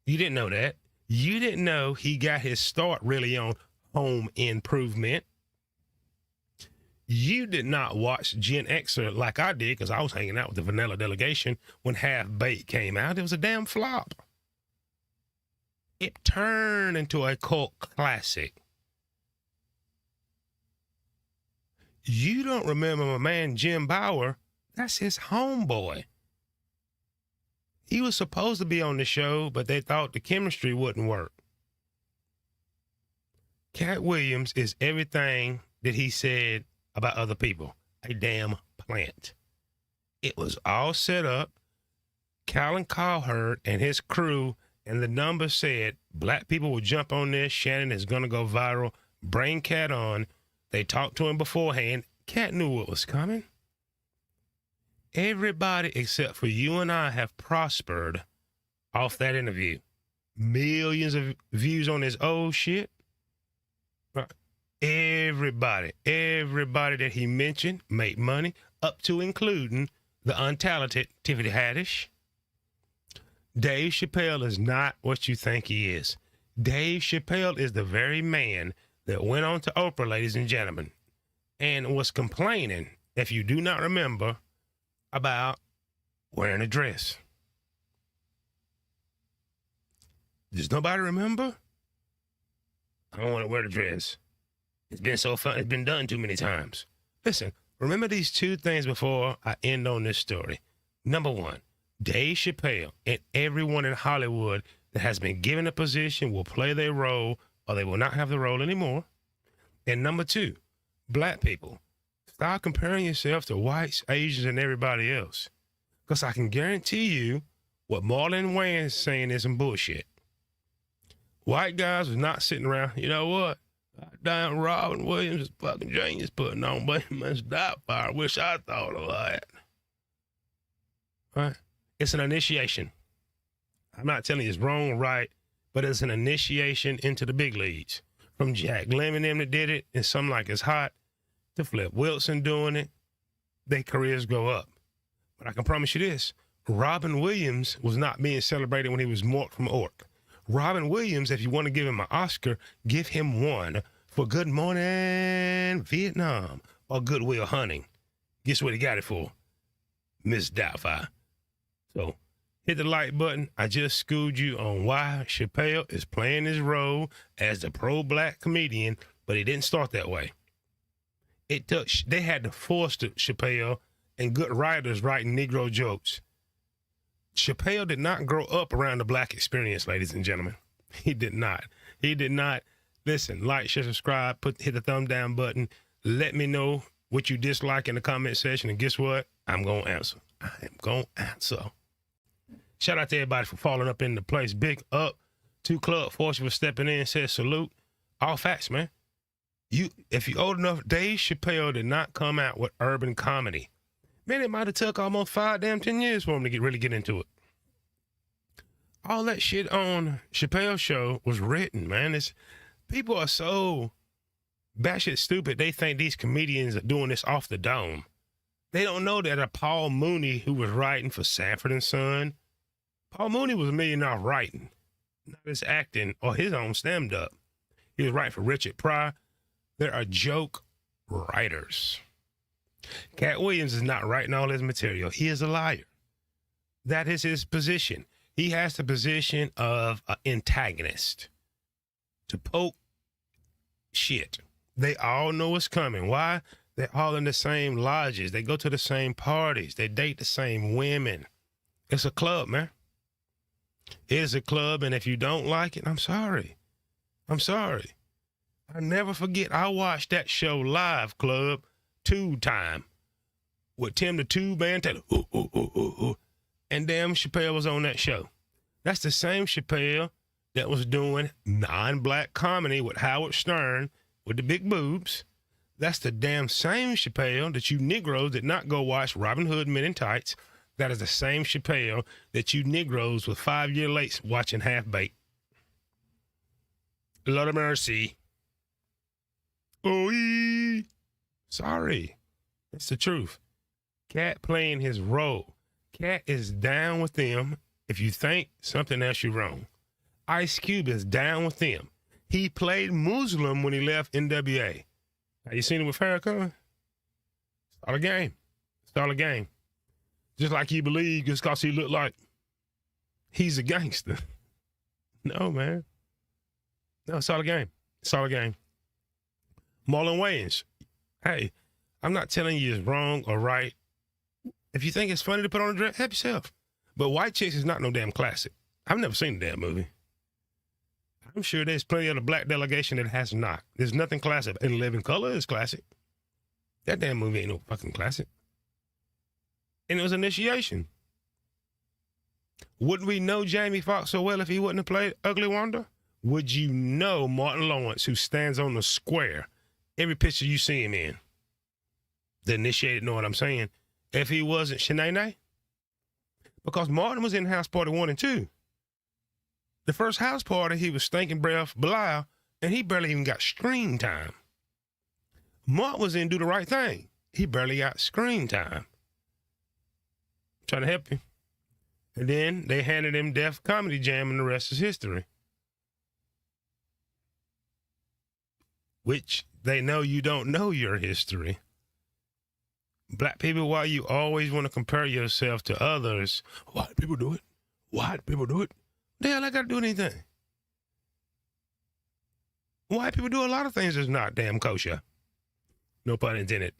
You didn't know that. You didn't know he got his start really on Home Improvement. You did not watch Gen Xer like I did because I was hanging out with the Vanilla Delegation when Half Baked came out. It was a damn flop. It turned into a cult classic. You don't remember my man Jim Bauer. That's his homeboy. He was supposed to be on the show, but they thought the chemistry wouldn't work. Cat Williams is everything that he said about other people. A damn plant. It was all set up. Colin Cowherd and his crew and the numbers said black people will jump on this. Shannon is going to go viral. Bring Cat on. They talked to him beforehand. Cat knew what was coming. Everybody except for you and I have prospered off that interview. Millions of views on his old shit. Everybody that he mentioned made money, up to including the untalented Tiffany Haddish. Dave Chappelle is not what you think he is. Dave Chappelle is the very man that went on to Oprah, ladies and gentlemen, and was complaining, if you do not remember, about wearing a dress. Does nobody remember? I don't want to wear the dress. It's been so fun. It's been done too many times. Listen, remember these two things before I end on this story. Number one, Dave Chappelle and everyone in Hollywood that has been given a position will play their role or they will not have the role anymore. And number two, black people. Stop comparing yourself to whites, Asians, and everybody else. Because I can guarantee you what Marlon Wayans is saying is some bullshit. White guys was not sitting around, you know what? Damn, Robin Williams is fucking genius putting on Bohemian Stop Fire. Wish I thought of that. Right? It's an initiation. I'm not telling you it's wrong or right, but it's an initiation into the big leagues. From Jack Lemmon them that did it, and some like It's Hot, to Flip Wilson doing it, their careers go up. But I can promise you this, Robin Williams was not being celebrated when he was morphed from orc. Robin Williams, if you want to give him an Oscar, give him one for Good Morning Vietnam or Good Will Hunting. Guess what he got it for? Miss Doubtfire. So hit the like button. I just schooled you on why Chappelle is playing his role as the pro-black comedian, but he didn't start that way. They had to force Chappelle and good writers writing Negro jokes. Chappelle did not grow up around the black experience, ladies and gentlemen. He did not. He did not. Listen, like, share, subscribe, hit the thumb down button. Let me know what you dislike in the comment section, and guess what? I'm going to answer. I am going to answer. Shout out to everybody for falling up in the place. Big up to Club Force for stepping in. Says salute. All facts, man. If you're old enough, Dave Chappelle did not come out with urban comedy. Man, it might have took almost 10 years for him to really get into it. All that shit on Chappelle's show was written, man. People are so batshit stupid. They think these comedians are doing this off the dome. They don't know that a Paul Mooney who was writing for Sanford & Son, Paul Mooney was a millionaire off writing, not his acting or his own stand-up. He was writing for Richard Pryor. There are joke writers. Katt Williams is not writing all his material. He is a liar. That is his position. He has the position of an antagonist to poke shit. They all know it's coming. Why? They're all in the same lodges. They go to the same parties. They date the same women. It's a club, man. It is a club, and if you don't like it, I'm sorry. I'm sorry. I never forget, I watched that show live, Club, 2 time with Tim the Tube Man Taylor. Ooh, ooh, ooh, ooh, ooh. And damn, Chappelle was on that show. That's the same Chappelle that was doing non-black comedy with Howard Stern with the big boobs. That's the damn same Chappelle that you Negroes did not go watch Robin Hood Men in Tights. That is the same Chappelle that you Negroes with 5 year lates watching Half-Baked. Lord of mercy. Oh, sorry. It's the truth. Katt playing his role. Katt is down with them. If you think something else, you're wrong. Ice Cube is down with them. He played Muslim when he left NWA. Have you seen him with Farrakhan? It's all a game. It's all a game. Just like you believe just because he looked like he's a gangster. No, man. No, it's all a game. It's all a game. Marlon Wayans. Hey, I'm not telling you it's wrong or right. If you think it's funny to put on a dress, help yourself. But White Chicks is not no damn classic. I've never seen the damn movie. I'm sure there's plenty of the black delegation that has not. There's nothing classic. In Living Color is classic. That damn movie ain't no fucking classic. And it was Initiation. Wouldn't we know Jamie Foxx so well if he wouldn't have played Ugly Wanda? Would you know Martin Lawrence, who stands on the square every picture you see him in? The Initiated know what I'm saying. If he wasn't Shanae? Because Martin was in House Party 1 and 2. The first house party, he was stinking breath, Belial, and he barely even got screen time. Martin was in Do the Right Thing. He barely got screen time. I'm trying to help you. And then they handed him Def Comedy Jam, and the rest is history. Which they know you don't know your history. Black people, why you always want to compare yourself to others? White people do it. White people do it. The hell I got to do anything? White people do a lot of things that's not damn kosher. No pun intended.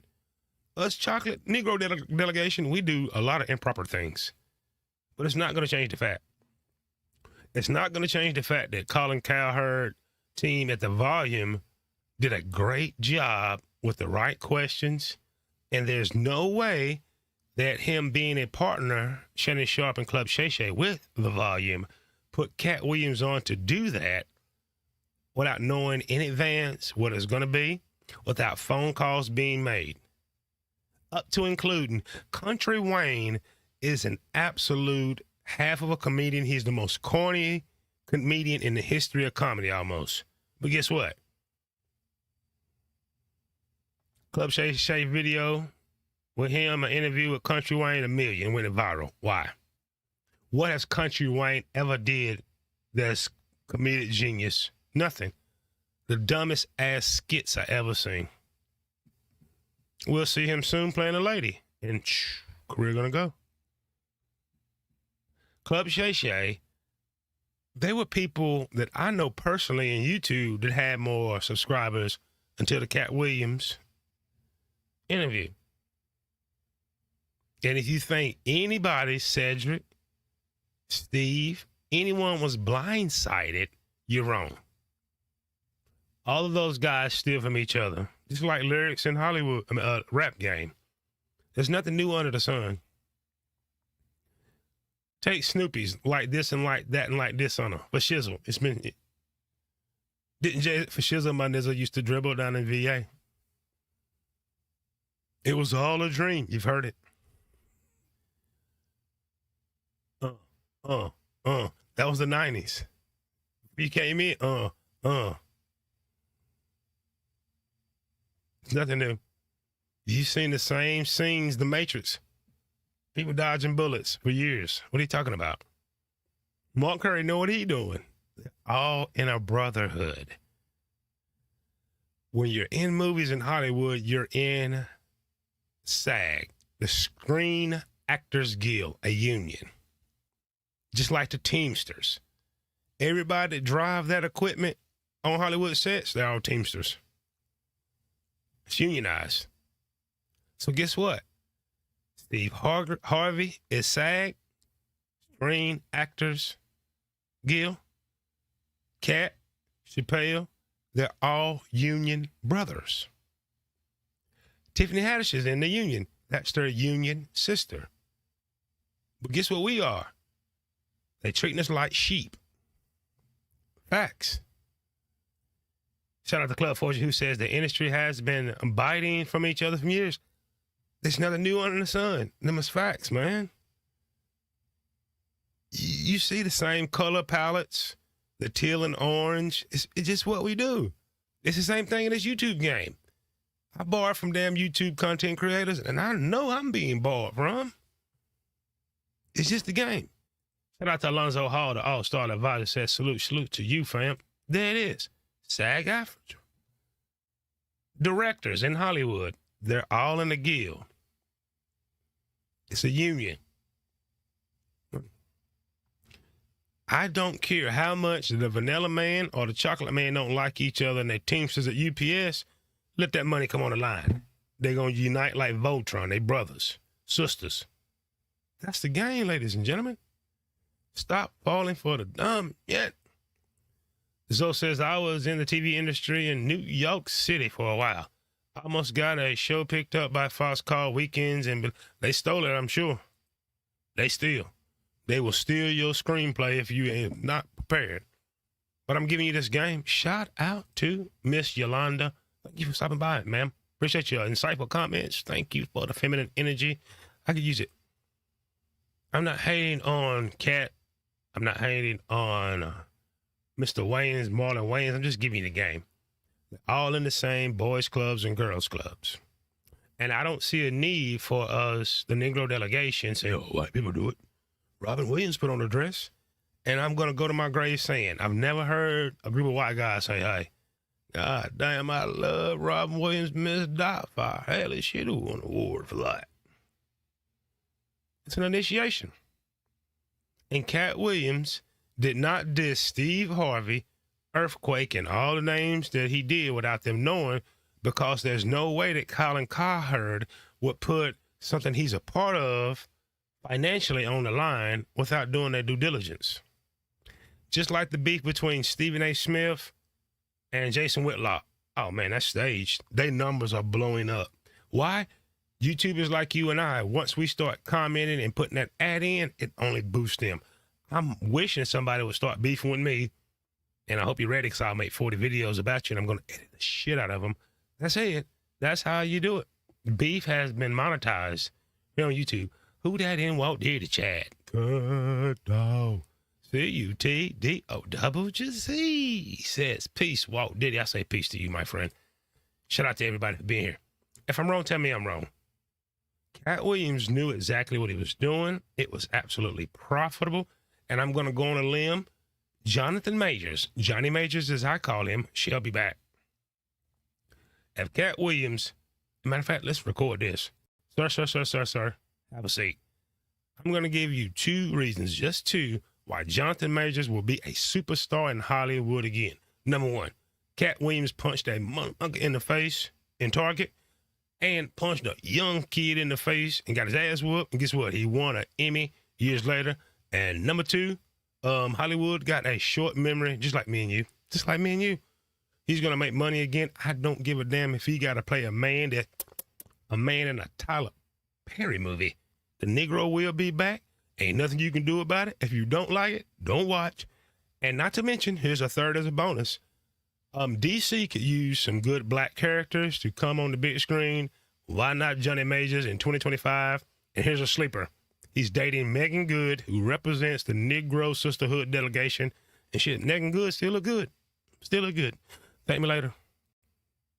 Us chocolate Negro delegation, we do a lot of improper things. But it's not going to change the fact. It's not going to change the fact that Colin Cowherd team at the Volume did a great job with the right questions. And there's no way that him being a partner, Shannon Sharp and Club Shay Shay with the Volume, put Katt Williams on to do that without knowing in advance what it's going to be, without phone calls being made. Up to including Country Wayne is an absolute half of a comedian. He's the most corny comedian in the history of comedy almost. But guess what? Club Shay Shay video with him, an interview with Country Wayne, 1 million, went viral. Why? What has Country Wayne ever did that's comedic genius? Nothing. The dumbest ass skits I ever seen. We'll see him soon playing a lady, and career gonna go. Club Shay Shay, they were people that I know personally in YouTube that had more subscribers until the Katt Williams interview. And if you think anybody, Cedric, Steve, anyone was blindsided, you're wrong. All of those guys steal from each other. Just like lyrics in Hollywood, rap game. There's nothing new under the sun. Take Snoopy's like this and like that and like this on her. For Shizzle, it's been... Didn't Jay for Shizzle, my nizzle used to dribble down in VA? It was all a dream. You've heard it. That was the 90s. You came in, It's nothing new. You've seen the same scenes, The Matrix. People dodging bullets for years. What are you talking about? Mark Curry know what he doing. All in a brotherhood. When you're in movies in Hollywood, you're in SAG, the Screen Actors Guild, a union. Just like the Teamsters. Everybody that drive that equipment on Hollywood sets, they're all Teamsters. It's unionized. So guess what? Steve Harvey is SAG, Screen Actors Guild, Katt, Chappelle, they're all union brothers. Tiffany Haddish is in the union. That's their union sister. But guess what we are? They treating us like sheep. Facts. Shout out to Club Fortune, who says the industry has been biting from each other for years. There's nothing new under the sun. Them is facts, man. You see the same color palettes, the teal and orange. It's just what we do. It's the same thing in this YouTube game. I borrow from damn YouTube content creators, and I know I'm being borrowed from. It's just the game. Shout out to Alonzo Hall, the all-star advisor, says salute to you, fam. There it is. SAG-AFTRA. Directors in Hollywood, they're all in the guild. It's a union. I don't care how much the Vanilla Man or the Chocolate Man don't like each other and they're Teamsters at UPS. Let that money come on the line. They're going to unite like Voltron. They brothers, sisters. That's the game, ladies and gentlemen. Stop falling for the dumb yet. Zoe says, I was in the TV industry in New York City for a while. I almost got a show picked up by Fox called Weekends, and they stole it, I'm sure. They steal. They will steal your screenplay if you are not prepared. But I'm giving you this game. Shout out to Miss Yolanda. Thank you for stopping by, ma'am. Appreciate your insightful comments. Thank you for the feminine energy. I could use it. I'm not hating on Katt. I'm not hating on Mr. Wayans, Marlon Wayans. I'm just giving you the game. They're all in the same boys clubs and girls clubs. And I don't see a need for us, the Negro delegation, say, oh, white people do it. Robin Williams put on a dress. And I'm going to go to my grave saying, I've never heard a group of white guys say, hey, God damn, I love Robin Williams, Miss Doubtfire. Hell, she do won an award for that. It's an initiation. And Katt Williams did not diss Steve Harvey, Earthquake, and all the names that he did without them knowing, because there's no way that Colin Cowherd would put something he's a part of financially on the line without doing their due diligence. Just like the beef between Stephen A. Smith and Jason Whitlock. Oh, man, that's staged. Their numbers are blowing up. Why? YouTubers like you and I, once we start commenting and putting that ad in, it only boosts them. I'm wishing somebody would start beefing with me, and I hope you're ready, because I'll make 40 videos about you, and I'm going to edit the shit out of them. That's it. That's how you do it. Beef has been monetized here on YouTube. Who that in Walt Diddy chat? Good dog. C-U-T-D-O-double-G-C says, peace, Walt Diddy. I say peace to you, my friend. Shout out to everybody for being here. If I'm wrong, tell me I'm wrong. Cat Williams knew exactly what he was doing. It was absolutely profitable. And I'm going to go on a limb. Jonathan Majors, Johnny Majors as I call him, shall be back. If Cat Williams, matter of fact, let's record this. Sir, have a seat. I'm going to give you 2 reasons, just 2, why Jonathan Majors will be a superstar in Hollywood again. Number 1, Cat Williams punched a motherfucker in the face in Target and punched a young kid in the face and got his ass whooped. And guess what? He won an Emmy years later. And number 2, Hollywood got a short memory, just like me and you. Just like me and you. He's going to make money again. I don't give a damn if he got to play a man in a Tyler Perry movie. The Negro will be back. Ain't nothing you can do about it. If you don't like it, don't watch. And not to mention, here's a third as a bonus. DC could use some good black characters to come on the big screen. Why not Johnny Majors in 2025? And here's a sleeper. He's dating Megan Good, who represents the Negro Sisterhood delegation. And shit, Megan Good still look good. Still look good. Thank me later.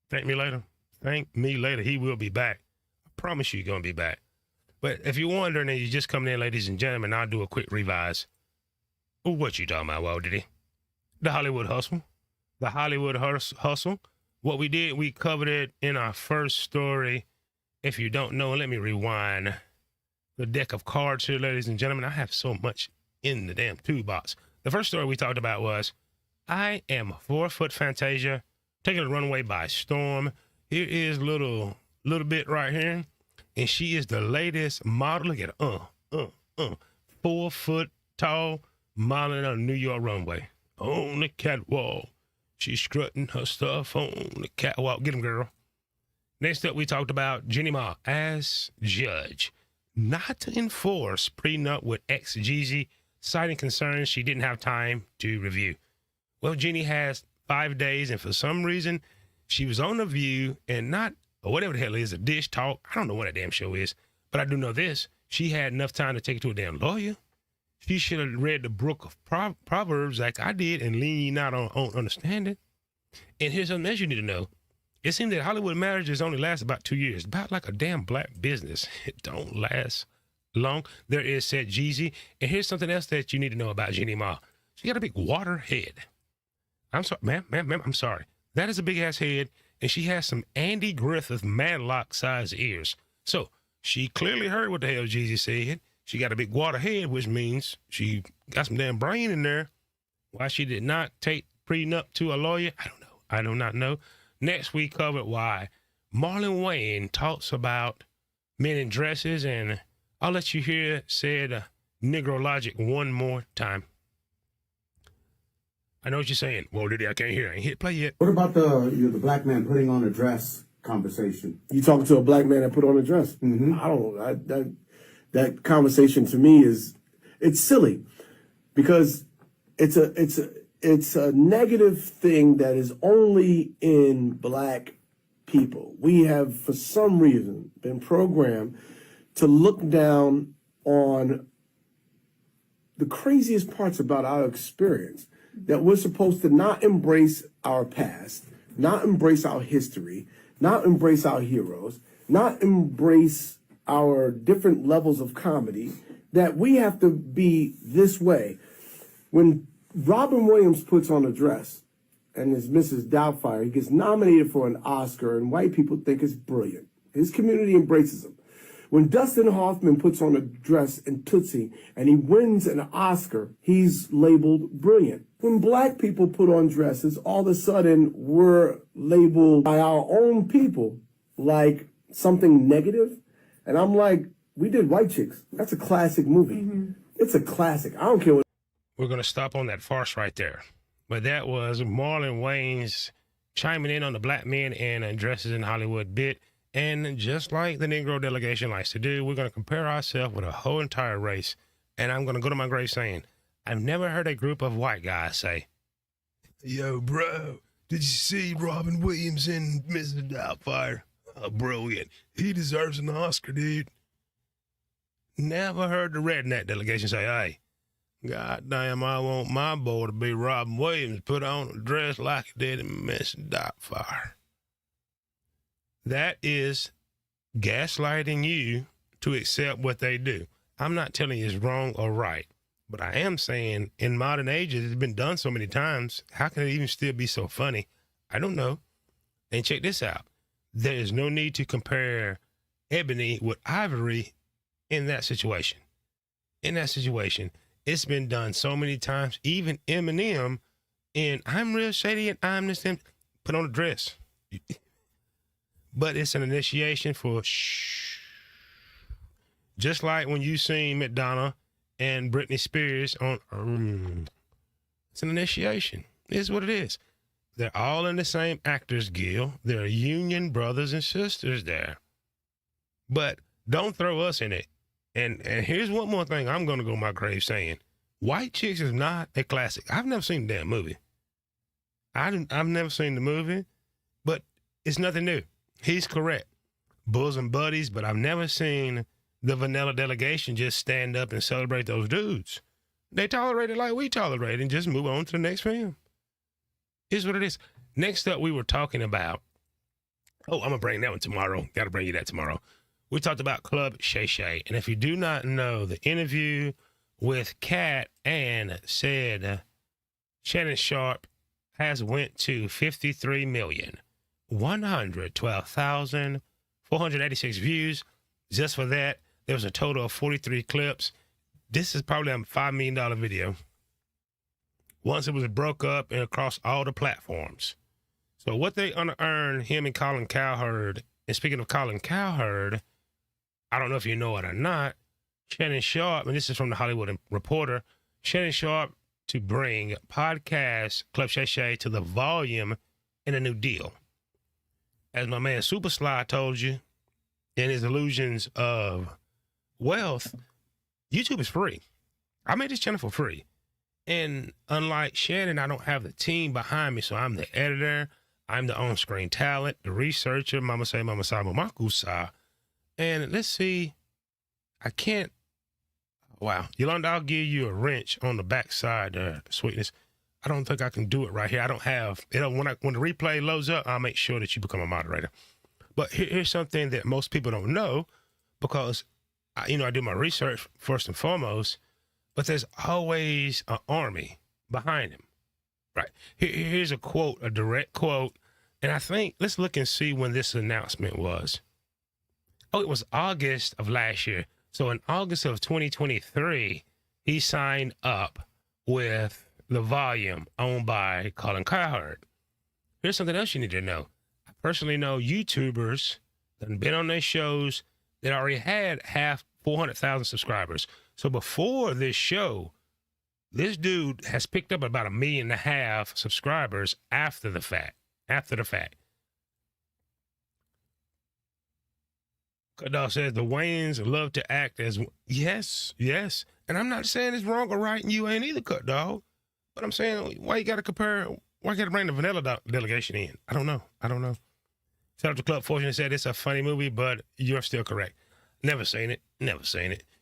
Thank me later. Thank me later. He will be back. I promise you he's going to be back. But if you're wondering and you're just coming in, ladies and gentlemen, I'll do a quick revise. What you talking about, Walt Diddy? The Hollywood Hustle. The Hollywood Hustle. What we did, we covered it in our first story. If you don't know, let me rewind the deck of cards here, ladies and gentlemen. I have so much in the damn toolbox. The first story we talked about was, I am 4-foot Fantasia, taking a runway by storm. Here is little bit right here. And she is the latest model. Look at her. 4 foot tall, modeling on a New York runway. On the catwalk. She's strutting her stuff on the catwalk. Get him, girl. Next up, we talked about Jeannie Mai as judge. Not to enforce prenup with ex-Jeezy, citing concerns she didn't have time to review. Well, Jeannie has 5 days, and for some reason, she was on The View and not, or whatever the hell it is, a Dish Talk. I don't know what that damn show is, but I do know this. She had enough time to take it to a damn lawyer. She should have read the book of Proverbs like I did and lean out on understanding. And here's something else you need to know. It seems that Hollywood marriages only last about 2 years, about like a damn black business. It don't last long. There is said Jeezy. And here's something else that you need to know about Jeannie Mai. She got a big water head. I'm sorry, ma'am, I'm sorry. That is a big ass head. And she has some Andy Griffith Madlock size ears. So she clearly heard what the hell Jeezy said. She got a big water head, which means she got some damn brain in there. Why she did not take prenup to a lawyer, I don't know. I do not know. Next, we covered why Marlon Wayne talks about men in dresses, and I'll let you hear said Negro Logic one more time. I know what you're saying. Well, Diddy, I can't hear. I ain't hit play yet. What about the black man putting on a dress conversation? You talking to a black man that put on a dress? Mm-hmm. That conversation to me it's silly because it's a negative thing that is only in black people. We have, for some reason, been programmed to look down on the craziest parts about our experience, that we're supposed to not embrace our past, not embrace our history, not embrace our heroes, not embrace our different levels of comedy, that we have to be this way. When Robin Williams puts on a dress and is Mrs. Doubtfire, he gets nominated for an Oscar, and white people think it's brilliant. His community embraces him. When Dustin Hoffman puts on a dress in Tootsie and he wins an Oscar, he's labeled brilliant. When black people put on dresses, all of a sudden we're labeled by our own people like something negative. And I'm like, we did White Chicks. That's a classic movie. Mm-hmm. It's a classic. I don't care what. We're going to stop on that farce right there. But that was Marlon Wayne's chiming in on the black men and dresses in Hollywood bit. And just like the Negro delegation likes to do, we're going to compare ourselves with a whole entire race. And I'm going to go to my grave saying, I've never heard a group of white guys say, yo, bro, did you see Robin Williams in Mrs. Doubtfire? Oh, brilliant. He deserves an Oscar, dude. Never heard the redneck delegation say, hey, goddamn, I want my boy to be Robin Williams, put on a dress like he did in Mrs. Doubtfire. That is gaslighting you to accept what they do. I'm not telling you it's wrong or right, but I am saying in modern ages, it's been done so many times. How can it even still be so funny? I don't know. And check this out. There is no need to compare ebony with ivory in that situation. In that situation, it's been done so many times. Even Eminem in I'm Real Shady and I'm this thing, put on a dress. But it's an initiation for shh. Just like when you seen Madonna and Britney Spears on it's an initiation. It is what it is. They're all in the same Actors Guild. They're union brothers and sisters there. But don't throw us in it. And here's one more thing I'm going to go my grave saying. White Chicks is not a classic. I've never seen the damn movie. I've never seen the movie, but it's nothing new. He's correct. Bosom buddies, but I've never seen the vanilla delegation just stand up and celebrate those dudes. They tolerate it like we tolerate and just move on to the next film. Here's what it is. Next up, we were talking about, I'm going to bring that one tomorrow. Got to bring you that tomorrow. We talked about Club Shay Shay. And if you do not know, the interview with Katt and said Shannon Sharpe has went to 53,112,486 views. Just for that, there was a total of 43 clips. This is probably a $5 million video. Once it was broke up and across all the platforms. So what they unearned, him and Colin Cowherd, and speaking of Colin Cowherd, I don't know if you know it or not, Shannon Sharpe, and this is from the Hollywood Reporter, Shannon Sharpe to bring podcast Club Shay Shay to the volume in a new deal. As my man Super Sly told you, in his illusions of wealth, YouTube is free. I made this channel for free. And unlike Shannon, I don't have the team behind me, so I'm the editor, I'm the on-screen talent, the researcher, Mama Say, Mama Sa, Mama Kusa. And let's see, I can't, wow. Yolanda, I'll give you a wrench on the backside there, sweetness. I don't think I can do it right here. I don't have, when the replay loads up, I'll make sure that you become a moderator. But here's something that most people don't know, because, I do my research first and foremost, but there's always an army behind him, right? Here's a quote, a direct quote, and I think, let's look and see when this announcement was. Oh, it was August of last year. So in August of 2023, he signed up with the volume owned by Colin Cowherd. Here's something else you need to know. I personally know YouTubers that have been on their shows that already had 400,000 subscribers. So before this show, this dude has picked up about 1.5 million subscribers after the fact. Dog says the Wayans love to act as, yes. And I'm not saying it's wrong or right, and you ain't either, Cut Dog. But I'm saying, why you got to compare, why you got to bring the vanilla delegation in? I don't know. Shout out to Club Fortune said it's a funny movie, but you're still correct. Never seen it.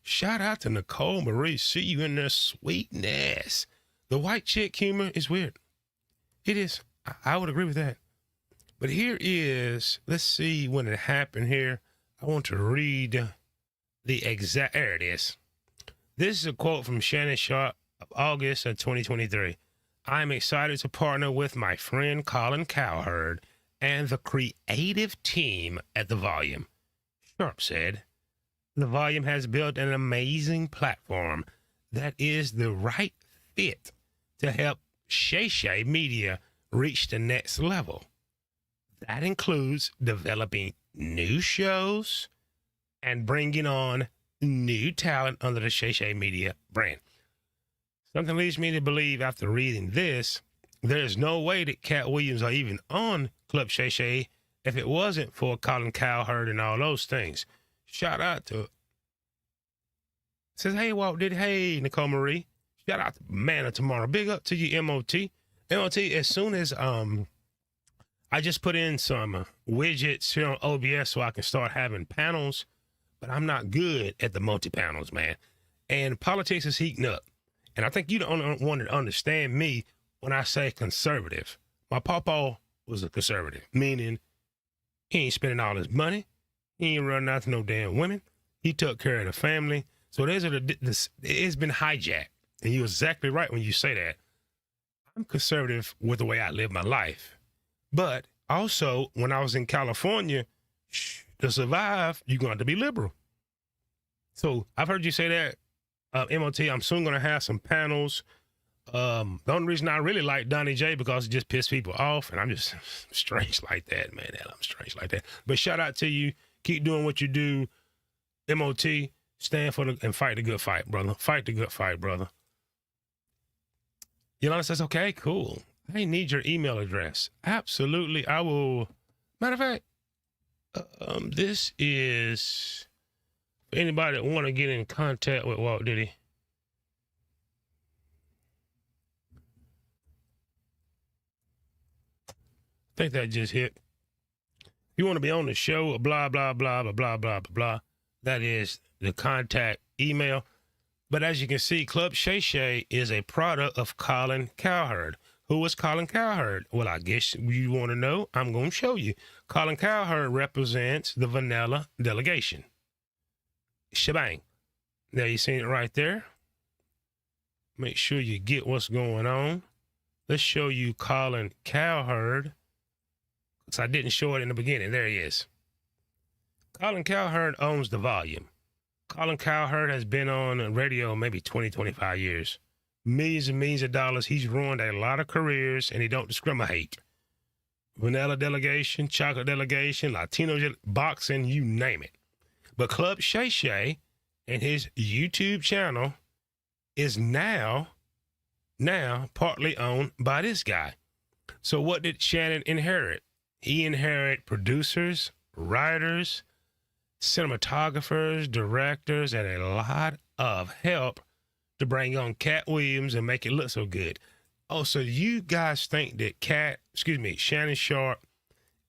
Shout out to Nicole Marie. See you in there, sweetness. The white chick humor is weird. It is. I would agree with that. But here is, let's see when it happened here. I want to read the exact, there it is. This is a quote from Shannon Sharpe of August of 2023. I'm excited to partner with my friend Colin Cowherd and the creative team at the volume. Sharpe said, the volume has built an amazing platform that is the right fit to help Shay Shay Media reach the next level. That includes developing new shows and bringing on new talent under the Shay Shay Media brand. Something leads me to believe after reading this, there's no way that Katt Williams are even on Club Shay Shay if it wasn't for Colin Cowherd and all those things. Shout out to, says, hey, Walt did, hey, Nicole Marie. Shout out to Man of Tomorrow. Big up to you, MOT. MOT, as soon as I just put in some widgets here on OBS so I can start having panels, but I'm not good at the multi-panels, man. And politics is heating up. And I think you don't want to understand me when I say conservative. My papa was a conservative, meaning he ain't spending all his money. He ain't running out to no damn women. He took care of the family. So it's been hijacked. And you're exactly right when you say that. I'm conservative with the way I live my life. But also, when I was in California, to survive, you're going to be liberal. So I've heard you say that, MOT. I'm soon going to have some panels. The only reason I really like Donnie J because it just pisses people off, and I'm just strange like that, man. I'm strange like that. But shout out to you. Keep doing what you do. MOT, stand for and fight the good fight, brother. Fight the good fight, brother. Yolanda says, okay, cool. I need your email address. Absolutely. I will. Matter of fact, this is for anybody that want to get in contact with Walt Diddy. I think that just hit. If you want to be on the show, blah, blah, blah, blah, blah, blah, blah, blah. That is the contact email. But as you can see, Club Shay Shay is a product of Colin Cowherd. Who is Colin Cowherd? Well, I guess you want to know. I'm going to show you. Colin Cowherd represents the vanilla delegation. Shebang. There, you seen it right there. Make sure you get what's going on. Let's show you Colin Cowherd. Because I didn't show it in the beginning. There he is. Colin Cowherd owns the volume. Colin Cowherd has been on radio maybe 20, 25 years. Millions and millions of dollars. He's ruined a lot of careers, and he don't discriminate. Vanilla delegation, chocolate delegation, Latino boxing, you name it. But Club Shay Shay and his YouTube channel is now partly owned by this guy. So what did Shannon inherit? He inherited producers, writers, cinematographers, directors, and a lot of help to bring on Katt Williams and make it look so good. Oh, so you guys think that Shannon Sharp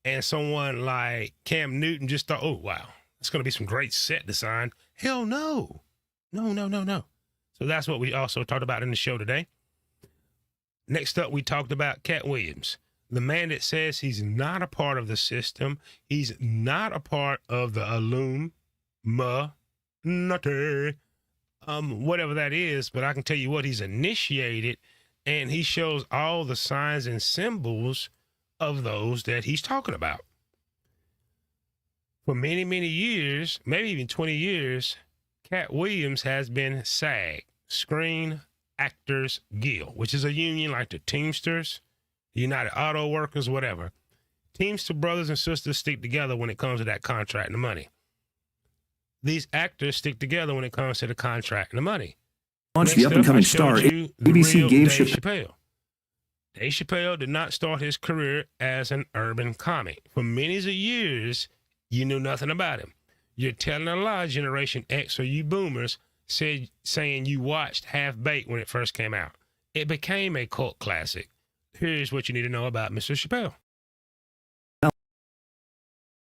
and someone like Cam Newton just thought, oh, wow, it's going to be some great set design. Hell no. No. So that's what we also talked about in the show today. Next up, we talked about Katt Williams, the man that says he's not a part of the system. He's not a part of the Illuminati, whatever that is, but I can tell you what, he's initiated, and he shows all the signs and symbols of those that he's talking about. For many, many years, maybe even 20 years, Katt Williams has been SAG, Screen Actors Guild, which is a union like the Teamsters, United Auto Workers, whatever. Teamster brothers and sisters stick together when it comes to that contract and the money. These actors stick together when it comes to the contract and the money. Launched the up-and-coming star, ABC gave Chappelle. Dave Chappelle did not start his career as an urban comic. For many years, you knew nothing about him. You're telling a lie, Generation X or you boomers, saying you watched Half-Baked when it first came out. It became a cult classic. Here's what you need to know about Mr. Chappelle.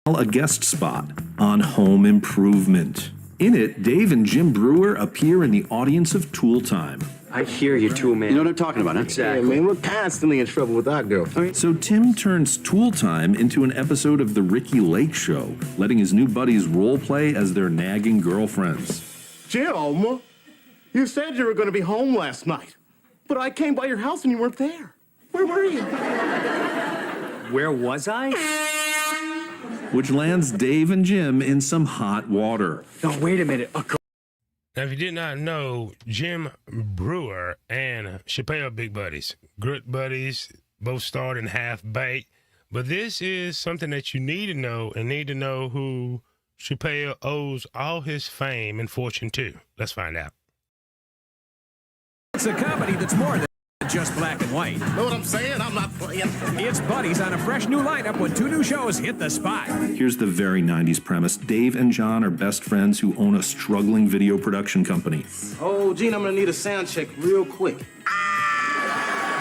A guest spot on Home Improvement. In it, Dave and Jim Brewer appear in the audience of Tool Time. I hear you too, man. You know what I'm talking about, huh? Exactly. Yeah, man, we're constantly in trouble with our girl. So Tim turns Tool Time into an episode of The Ricky Lake Show, letting his new buddies role play as their nagging girlfriends. Jim, you said you were going to be home last night, but I came by your house and you weren't there. Where were you? Where was I? Which lands Dave and Jim in some hot water. No, wait a minute. Now, if you did not know, Jim Brewer and Chappelle big buddies, good buddies, both starred in Half-Baked. But this is something that you need to know, and need to know who Chappelle owes all his fame and fortune to. Let's find out. It's a comedy that's more than just black and white. Know what I'm saying? I'm not playing. It's buddies on a fresh new lineup when 2 new shows hit the spot. Here's the very 90s premise. Dave and John are best friends who own a struggling video production company. Oh, Gene, I'm gonna need a sound check real quick.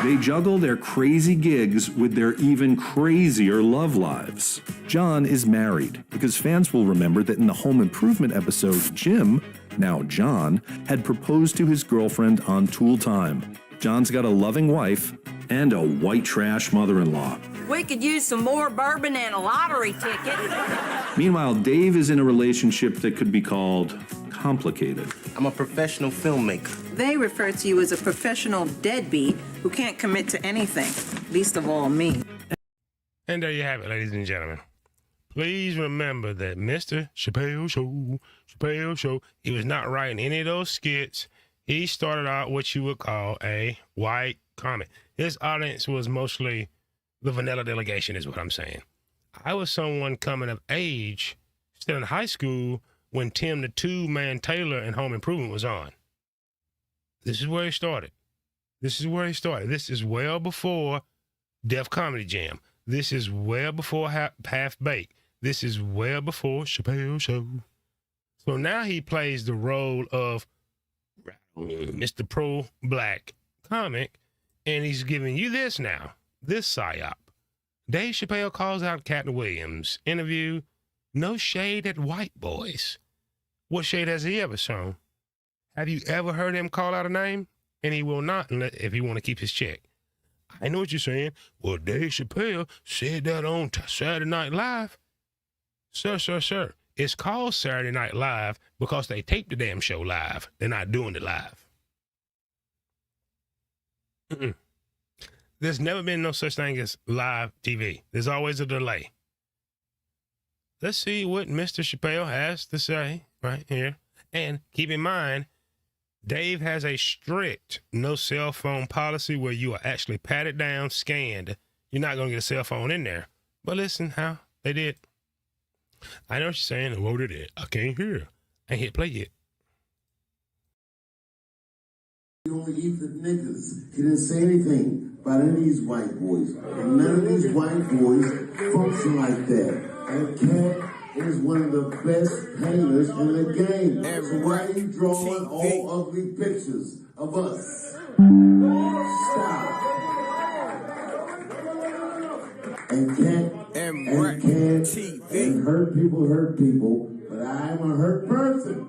They juggle their crazy gigs with their even crazier love lives. John is married because fans will remember that in the Home Improvement episode, Jim, now John, had proposed to his girlfriend on Tool Time. John's got a loving wife and a white trash mother-in-law. We could use some more bourbon and a lottery ticket. Meanwhile, Dave is in a relationship that could be called complicated. I'm a professional filmmaker. They refer to you as a professional deadbeat who can't commit to anything, least of all me. And there you have it, ladies and gentlemen. Please remember that Mr. Chappelle Show, he was not writing any of those skits. He started out what you would call a white comic. His audience was mostly the vanilla delegation, is what I'm saying. I was someone coming of age, still in high school, when Tim the Two-Man Taylor and Home Improvement was on. This is where he started. This is well before Def Comedy Jam. This is well before Half Baked. This is well before Chappelle Show. So now he plays the role of Mr. Pro-Black comic, and he's giving you this now, this psyop. Dave Chappelle calls out Katt Williams. Interview, no shade at white boys. What shade has he ever shown? Have you ever heard him call out a name? And he will not if he want to keep his check. I know what you're saying. Well, Dave Chappelle said that on Saturday Night Live. Sir. It's called Saturday Night Live because they tape the damn show live. They're not doing it live. There's never been no such thing as live TV. There's always a delay. Let's see what Mr. Chappelle has to say right here. And keep in mind, Dave has a strict no cell phone policy where you are actually patted down, scanned. You're not going to get a cell phone in there. But listen how they did. I know what you're saying. And what did it? I can't hear. I ain't hit play yet. He only eat the niggas. He didn't say anything about any of these white boys. And none of these white boys function like that. And Katt is one of the best painters in the game. So why are you drawing all ugly pictures of us? Stop. And Katt and hurt people, but I'm a hurt person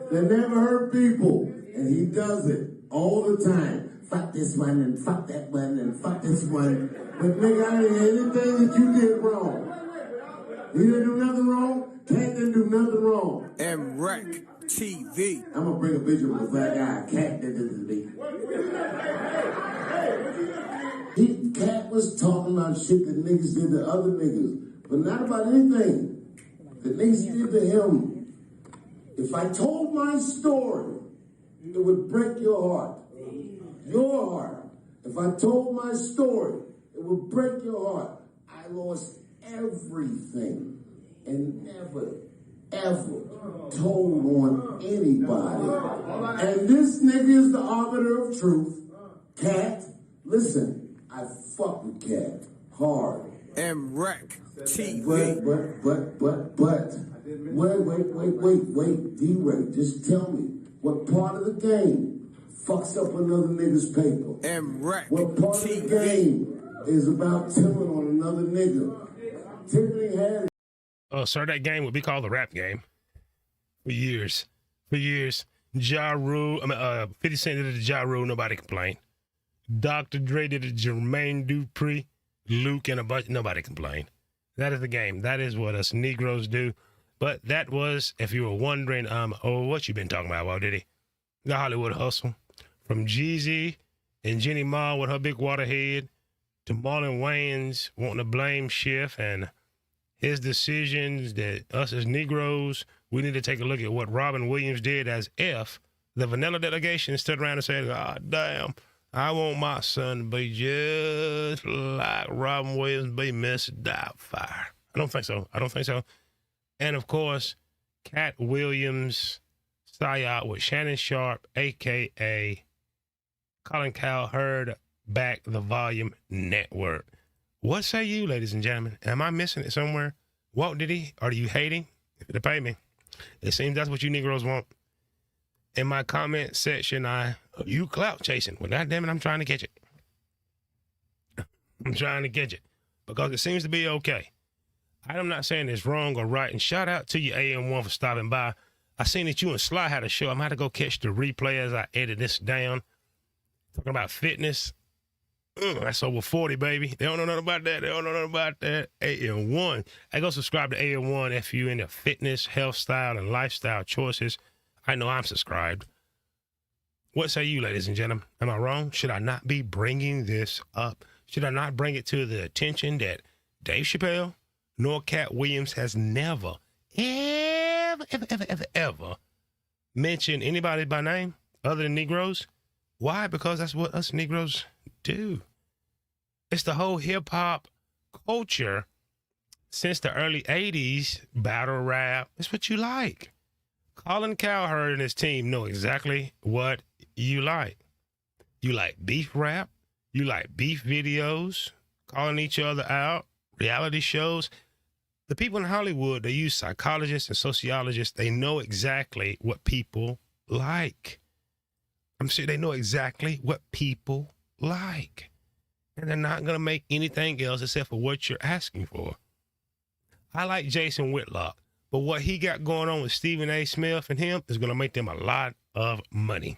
that never hurt people. And he does it all the time. Fuck this one and fuck that one and fuck this one. But nigga, I didn't hear anything that you did wrong. You didn't do nothing wrong. Katt didn't do nothing wrong. MREC TV. I'm gonna bring a picture of a black guy. Katt did this to me. Katt was talking about shit that niggas did to other niggas, but not about anything that niggas did to him. If I told my story, it would break your heart. Your heart. If I told my story, it would break your heart. I lost everything and never, ever told on anybody. And this nigga is the arbiter of truth. Katt, listen, I fuck with Katt hard. MREC TV. Wait, D-Ray, just tell me, what part of the game fucks up another nigga's paper? MREC What part of the game is about tilling on another nigga? Tiffany had it. Oh, sir, that game would be called the rap game. For years. Ja Rule, 50 Cent did it to Ja Rule, nobody complained. Dr. Dre did it to Jermaine Dupri, Luke, and a bunch, nobody complained. That is the game. That is what us Negroes do. But that was, if you were wondering, what you been talking about, Walt Diddy? The Hollywood Hustle. From Jeezy and Jenny Ma with her big waterhead to Marlon Wayans wanting to blame Schiff and his decisions that us as Negroes, we need to take a look at what Robin Williams did as F. The vanilla delegation stood around and said, God damn, I want my son to be just like Robin Williams be Mr. Doubtfire. I don't think so. And, of course, Katt Williams, psyop with Shannon Sharp, a.k.a. Colin Cowherd, Back the Volume Network. What say you, ladies and gentlemen? Am I missing it somewhere? Walt Diddy, are you hating? If it'll pay me. It seems that's what you Negroes want. In my comment section, you clout chasing. Well, goddamn it, I'm trying to catch it. Because it seems to be okay. I'm not saying it's wrong or right. And shout out to you, AM1, for stopping by. I seen that you and Sly had a show. I'm going to have to go catch the replay as I edit this down. Talking about fitness. That's over 40, baby. They don't know nothing about that. They don't know nothing about that. AM1. I go subscribe to AM1 if you into fitness, health style, and lifestyle choices. I know I'm subscribed. What say you, ladies and gentlemen? Am I wrong? Should I not be bringing this up? Should I not bring it to the attention that Dave Chappelle nor Katt Williams has never, ever mentioned anybody by name other than Negroes? Why? Because that's what us Negroes do. It's the whole hip-hop culture since the early 80s, battle rap. It's what you like. Colin Cowherd and his team know exactly what you like. You like beef rap. You like beef videos, calling each other out, reality shows. The people in Hollywood, they use psychologists and sociologists. They know exactly what people like. I'm sure they know exactly what people like. And they're not going to make anything else except for what you're asking for. I like Jason Whitlock, but what he got going on with Stephen A. Smith and him is going to make them a lot of money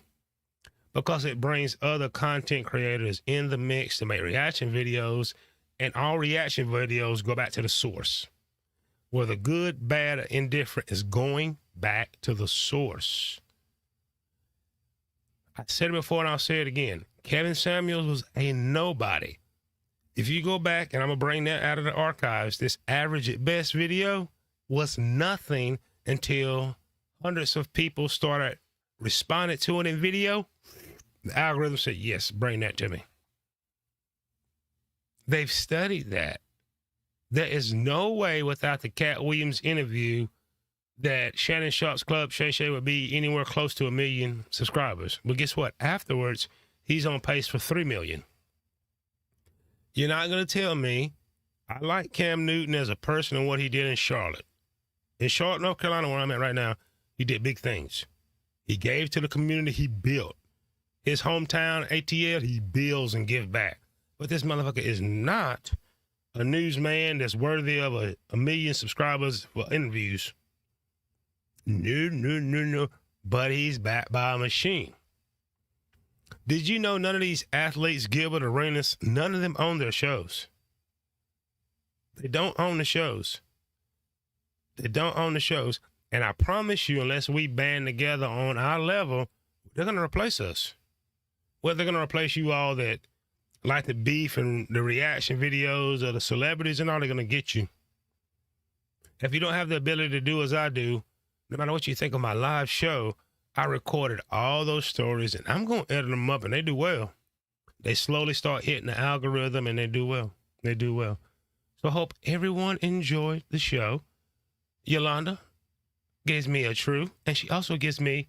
because it brings other content creators in the mix to make reaction videos, and all reaction videos go back to the source. Whether good, bad, or indifferent is going back to the source. I said it before and I'll say it again. Kevin Samuels was a nobody. If you go back, and I'm going to bring that out of the archives, this average at best video was nothing until hundreds of people started responding to it in video. The algorithm said, yes, bring that to me. They've studied that. There is no way without the Katt Williams interview that Shannon Sharp's Club Shay Shay would be anywhere close to 1 million subscribers. But guess what? Afterwards, he's on pace for 3 million. You're not going to tell me I like Cam Newton as a person and what he did in Charlotte. In Charlotte, North Carolina, where I'm at right now, he did big things. He gave to the community he built. His hometown, ATL, he builds and gives back. But this motherfucker is not a newsman that's worthy of a million subscribers for interviews. No. But he's backed by a machine. Did you know none of these athletes, Gilbert, Arenas, none of them own their shows? They don't own the shows. They don't own the shows. And I promise you, unless we band together on our level, they're going to replace us. Well, they're going to replace you all that like the beef and the reaction videos of the celebrities and all, they're going to get you. If you don't have the ability to do as I do, no matter what you think of my live show, I recorded all those stories and I'm going to edit them up, and they do well. They slowly start hitting the algorithm and they do well. They do well. So I hope everyone enjoyed the show. Yolanda gives me a true, and she also gives me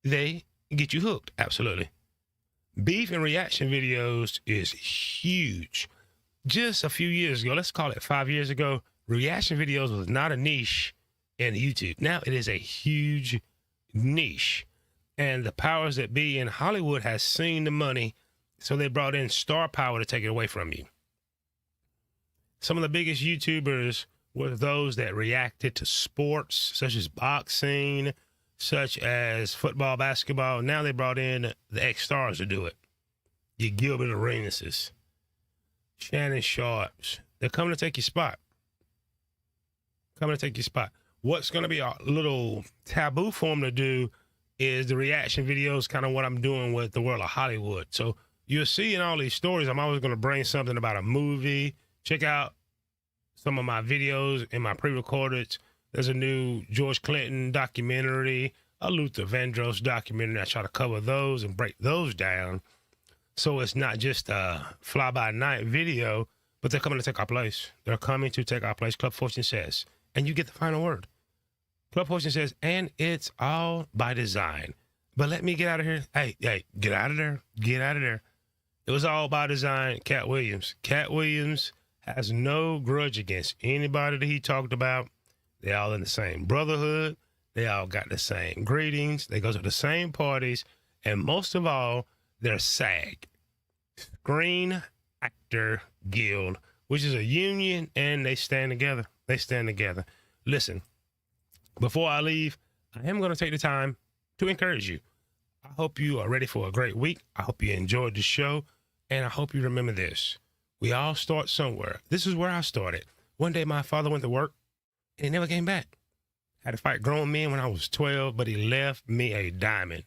they get you hooked. Absolutely. Beef and reaction videos is huge. Just a few years ago, let's call it 5 years ago, reaction videos was not a niche in YouTube. Now it is a huge niche. And the powers that be in Hollywood has seen the money, so they brought in star power to take it away from you. Some of the biggest YouTubers were those that reacted to sports, such as boxing, such as football, basketball. Now they brought in the ex-stars to do it. Your Gilbert Arenas, Shannon Sharps. They're coming to take your spot. Coming to take your spot. What's going to be a little taboo for them to do is the reaction videos, kind of what I'm doing with the world of Hollywood. So you'll see in all these stories, I'm always going to bring something about a movie. Check out some of my videos in my pre-recorded. There's a new George Clinton documentary, a Luther Vandross documentary. I try to cover those and break those down. So it's not just a fly-by-night video, but they're coming to take our place. They're coming to take our place, Club Fortune says. And you get the final word. Club Fortune says, and it's all by design. But let me get out of here. Hey, get out of there. Get out of there. It was all by design, Katt Williams. Katt Williams has no grudge against anybody that he talked about. They all in the same brotherhood. They all got the same greetings. They go to the same parties. And most of all, they're SAG, Screen Actor Guild, which is a union, and they stand together. They stand together. Listen, before I leave, I am going to take the time to encourage you. I hope you are ready for a great week. I hope you enjoyed the show. And I hope you remember this. We all start somewhere. This is where I started. One day my father went to work and he never came back. Had to fight grown men when I was 12, but he left me a diamond.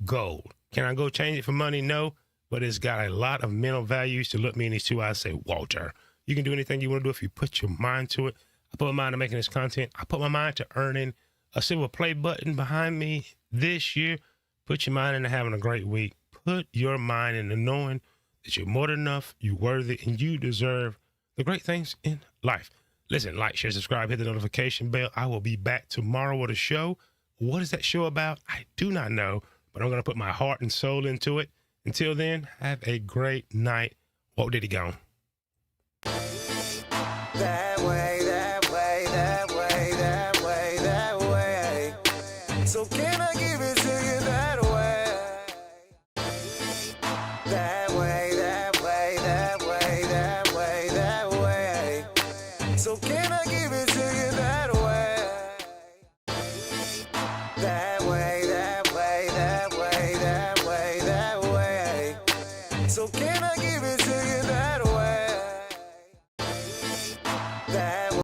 Gold. Can I go change it for money? No, but it's got a lot of mental value. To look me in these two eyes and say, Walter, you can do anything you want to do if you put your mind to it. I put my mind to making this content. I put my mind to earning a silver play button behind me this year. Put your mind into having a great week. Put your mind into knowing that you're more than enough, you're worthy, and you deserve the great things in life. Listen, like, share, subscribe, hit the notification bell. I will be back tomorrow with a show. What is that show about? I do not know, but I'm going to put my heart and soul into it. Until then, have a great night. Walt Diddy gone. That way, that way, that way, that way, that way. So can I give it to you that way? That way, that way, that way, that way, that way. So can I give it to you that way? That